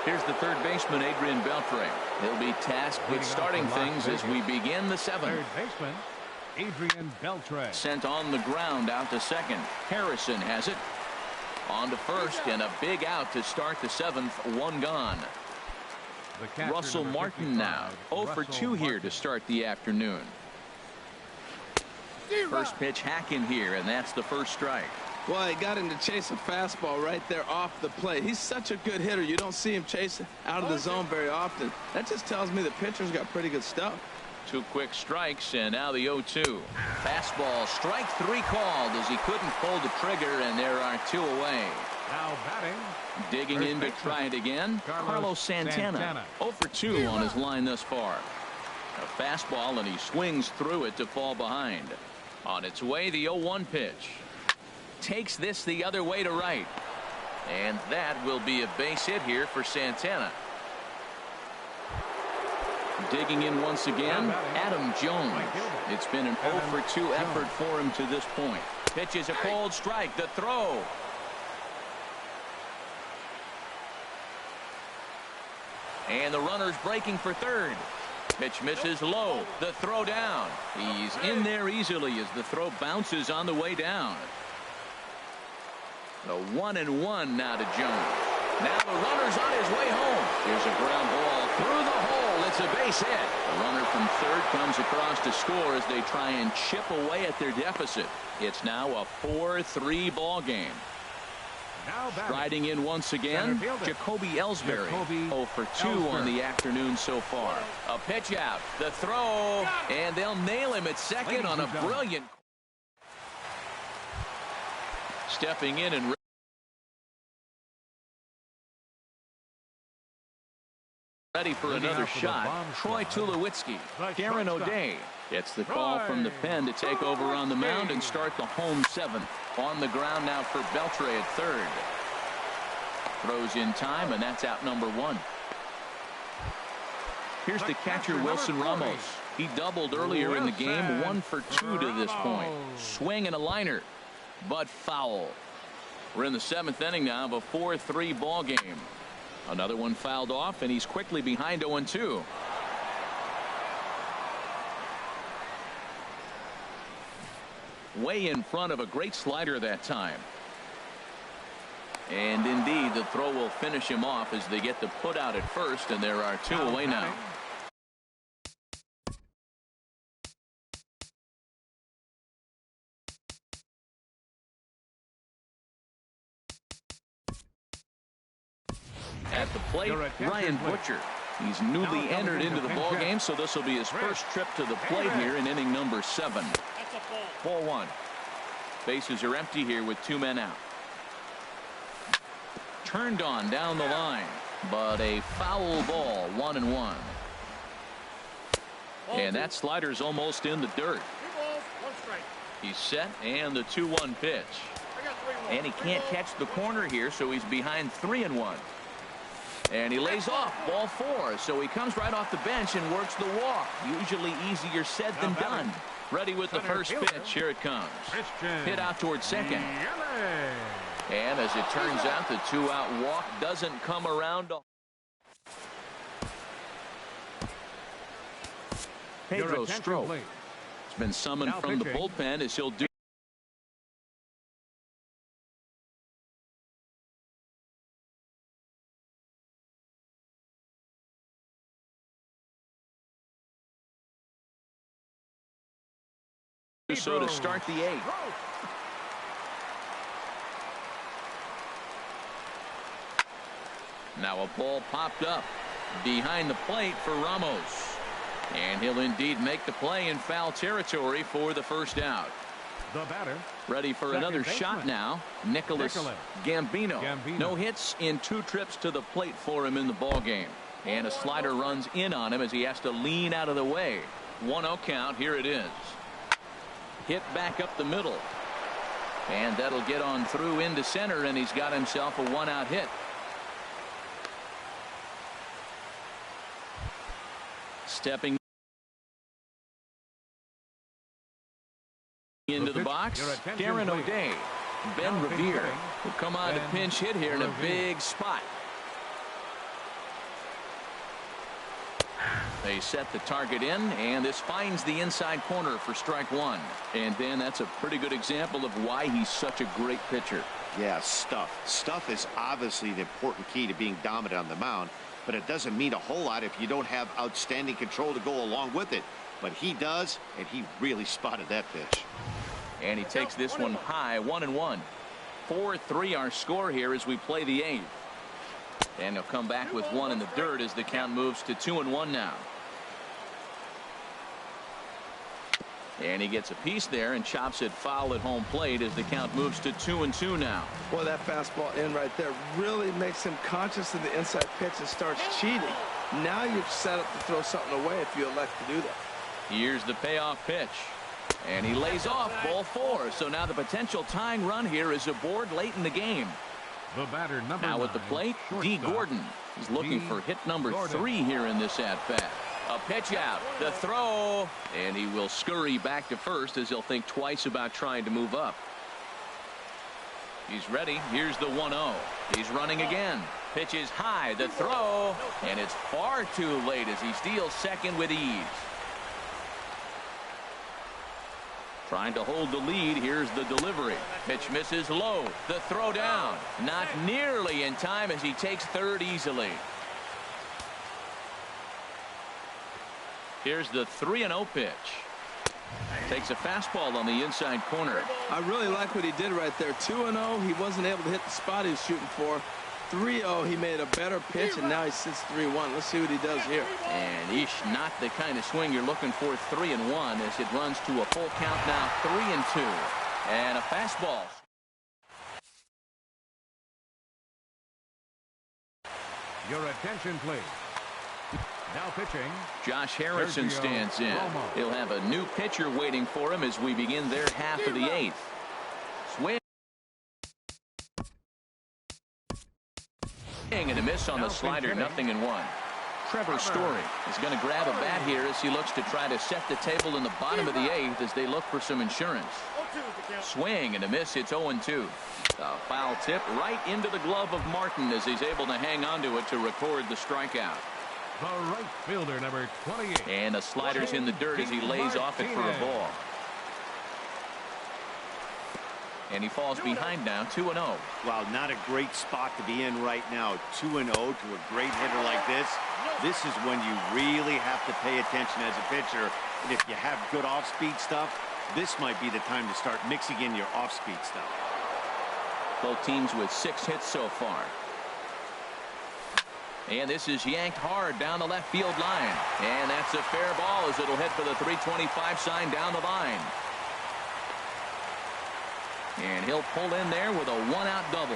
Here's the third baseman, Adrian Beltre. He'll be tasked with starting things as we begin the 7th. Third baseman, Adrian Beltre. Sent on the ground out to second. Harrison has it. On to first, and a big out to start the 7th. 1 gone. Russell Martin now. 0 for 2 here to start the afternoon. First pitch hacking here, and that's the first strike. Well, he got him to chase a fastball right there off the plate. He's such a good hitter. You don't see him chasing out of the zone very often. That just tells me the pitcher's got pretty good stuff. 2 quick strikes, and now the 0-2. Fastball, strike 3 called as he couldn't pull the trigger, and there are 2 away. Now batting. Digging in to try it again, Carlos Santana. 0 for 2 on his line thus far. A fastball, and he swings through it to fall behind. On its way, the 0-1 pitch. Takes this the other way to right. And that will be a base hit here for Santana. Digging in once again, Adam Jones. It's been an 0 for 2 effort for him to this point. Pitches a cold strike. The throw. And the runner's breaking for third. Pitch misses low. The throw down. He's in there easily as the throw bounces on the way down. The 1-1 now to Jones. Now the runner's on his way home. Here's a ground ball through the hole. It's a base hit. The runner from third comes across to score as they try and chip away at their deficit. It's now a 4-3 ball game. Riding in once again, Jacoby Ellsbury. 0 for 2 on the afternoon so far. A pitch out. The throw. And they'll nail him at second on a brilliant. Stepping in and ready for another shot, Troy Tulowitzki. Karen O'Day gets the call from the pen to take over on the mound and start the home 7th. On the ground now for Beltre at third. Throws in time, and that's out number 1. Here's the catcher, Wilson Ramos. He doubled earlier in the game, 1 for 2 to this point. Swing and a liner, but foul. We're in the 7th inning now of a 4-3 ball game. Another one fouled off, and he's quickly behind 0-2. Way in front of a great slider that time. And indeed, the throw will finish him off as they get the put out at first, and there are 2 away now. At the plate, Ryan Butcher. He's newly entered into the ball game, so this will be his first trip to the plate here in inning number 7. Ball 1. Bases are empty here with 2 men out. Turned on down the line, but a foul ball, 1-1. And that slider's almost in the dirt. He's set, and the 2-1 pitch. And he can't catch the corner here, so he's behind 3-1. And he lays off, ball 4, so he comes right off the bench and works the walk. Usually easier said than done. Ready with the first pitch. Here it comes. Hit out towards second. And as it turns out, the 2-out walk doesn't come around. Pedro Strop has been summoned from the bullpen as he'll do. So to start the 8th. Now a ball popped up behind the plate for Ramos. And he'll indeed make the play in foul territory for the first out. The batter. Ready for another shot now. Nicholas Gambino. No hits in 2 trips to the plate for him in the ball game. And a slider runs in on him as he has to lean out of the way. 1-0 count. Here it is. Hit back up the middle. And that'll get on through into center, and he's got himself a 1-out hit. Stepping into the box, Karen O'Day. Ben Revere will come on to pinch hit here in a big spot. They set the target in, and this finds the inside corner for strike 1. And then that's a pretty good example of why he's such a great pitcher. Yeah, stuff. Stuff is obviously the important key to being dominant on the mound, but it doesn't mean a whole lot if you don't have outstanding control to go along with it. but he does, and he really spotted that pitch. And he takes this one high, 1-1. 4-3 our score here as we play the 8th. And he'll come back with one in the dirt as the count moves to 2-1 now. And he gets a piece there and chops it foul at home plate as the count moves to 2-2 now. Boy, that fastball in right there really makes him conscious of the inside pitch and starts cheating. Now you've set up to throw something away if you elect to do that. Here's the payoff pitch. And he lays off ball 4. So now the potential tying run here is aboard late in the game. The batter, number now at the plate, D. Gordon. He's looking for hit number 3 here in this at-bat. A pitch out, the throw, and he will scurry back to first as he'll think twice about trying to move up. He's ready. Here's the 1-0. He's running again. Pitch is high, the throw, and it's far too late as he steals second with ease. Trying to hold the lead. Here's the delivery. Pitch misses low. The throw down. Not nearly in time as he takes third easily. Here's the 3-0 pitch. Takes a fastball on the inside corner. I really like what he did right there. 2-0. He wasn't able to hit the spot he was shooting for. 3-0. He made a better pitch, and now he sits 3-1. Let's see what he does here. And not the kind of swing you're looking for. 3-1 as it runs to a full count now. 3-2. And a fastball. Your attention, please. Now pitching. Josh Harrison stands in. He'll have a new pitcher waiting for him as we begin their half of the 8th. Swing. And a miss on the slider, 0-1. Trevor Story is going to grab a bat here as he looks to try to set the table in the bottom of the 8th as they look for some insurance. Swing and a miss. It's 0-2. A foul tip right into the glove of Martin as he's able to hang on to it to record the strikeout. The right fielder, number 28. And the slider's in the dirt as he lays off it for a ball. And he falls behind now, 2-0. Wow, not a great spot to be in right now. 2-0 to a great hitter like this. This is when you really have to pay attention as a pitcher. And if you have good off-speed stuff, this might be the time to start mixing in your off-speed stuff. Both teams with 6 hits so far. And this is yanked hard down the left field line. And that's a fair ball as it'll hit for the 325 sign down the line. And he'll pull in there with a 1-out double.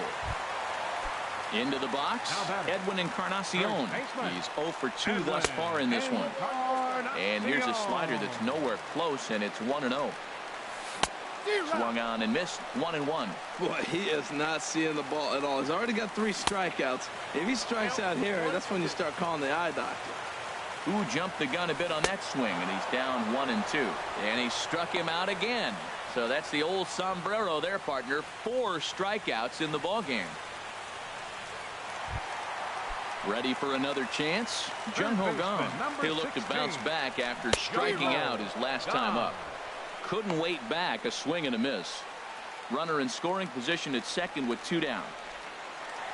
Into the box, Edwin Encarnacion. He's 0 for 2 thus far in this one. And here's a slider that's nowhere close, and it's 1-0. Swung on and missed, 1-1. Boy, he is not seeing the ball at all. He's already got 3 strikeouts. If he strikes out here, that's when you start calling the eye doctor. Who jumped the gun a bit on that swing, and he's down 1-2. And he struck him out again. So that's the old sombrero there, partner. 4 strikeouts in the ballgame. Ready for another chance? Jung-Ho Kang. He'll look to bounce back after striking out his last time up. Couldn't wait back, a swing and a miss. Runner in scoring position at second with 2 down.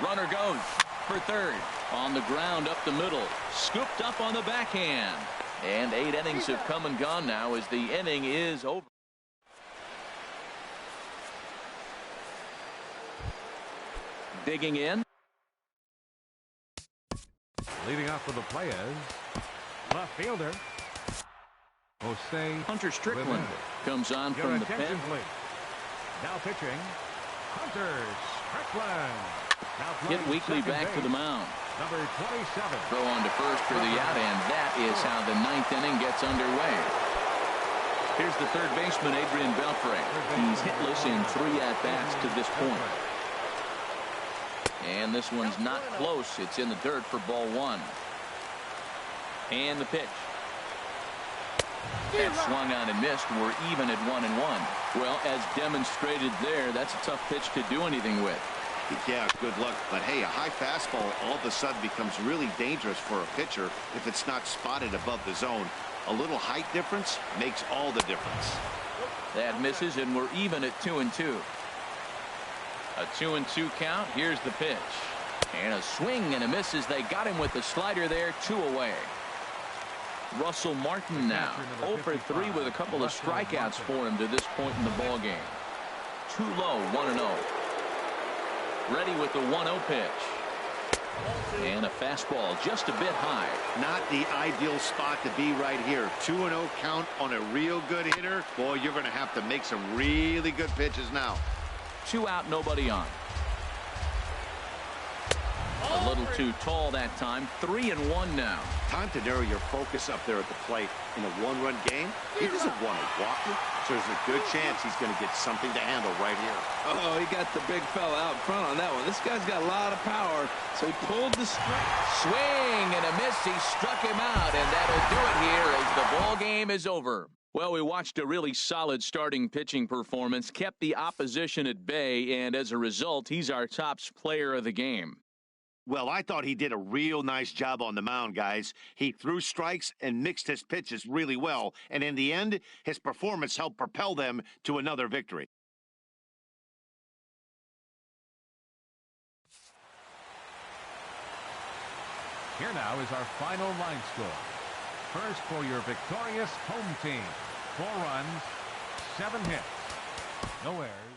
Runner goes for third. On the ground up the middle. Scooped up on the backhand. And 8 innings have come and gone now as the inning is over. Digging in. Leading off for the players, left fielder, Jose Hunter Strickland comes on from the pen. Please. Now pitching, Hunter Strickland. Hit weekly back to the mound. Number 27. Throw on to first for the out, and that is how the 9th inning gets underway. Here's the third baseman, Adrian Beltre. He's hitless in 3 at-bats to this point. And this one's not close. It's in the dirt for ball 1. And the pitch. That swung on and missed. We're even at 1-1. Well, as demonstrated there, that's a tough pitch to do anything with. Yeah, good luck. But hey, a high fastball all of a sudden becomes really dangerous for a pitcher if it's not spotted above the zone. A little height difference makes all the difference. That misses, and we're even at 2-2. A 2-2 count. Here's the pitch. And a swing and a miss as they got him with the slider there, 2 away. Russell Martin now 0 for 3 with a couple of strikeouts for him to this point in the ball game. Too low, 1-0. Ready with the 1-0 pitch. And a fastball just a bit high. Not the ideal spot to be right here. 2-0 count on a real good hitter. Boy, you're going to have to make some really good pitches now. 2 out, nobody on. A little too tall that time. 3-1 now. Time to narrow your focus up there at the plate. In a one-run game, he doesn't want to walk it, so there's a good chance he's going to get something to handle right here. Oh, he got the big fella out front on that one. This guy's got a lot of power, so he pulled the strike. Swing and a miss. He struck him out, and that'll do it here as the ball game is over. Well, we watched a really solid starting pitching performance, kept the opposition at bay, and as a result, he's our top player of the game. Well, I thought he did a real nice job on the mound, guys. He threw strikes and mixed his pitches really well, and in the end, his performance helped propel them to another victory. Here now is our final line score. First for your victorious home team. 4 runs, 7 hits, no errors.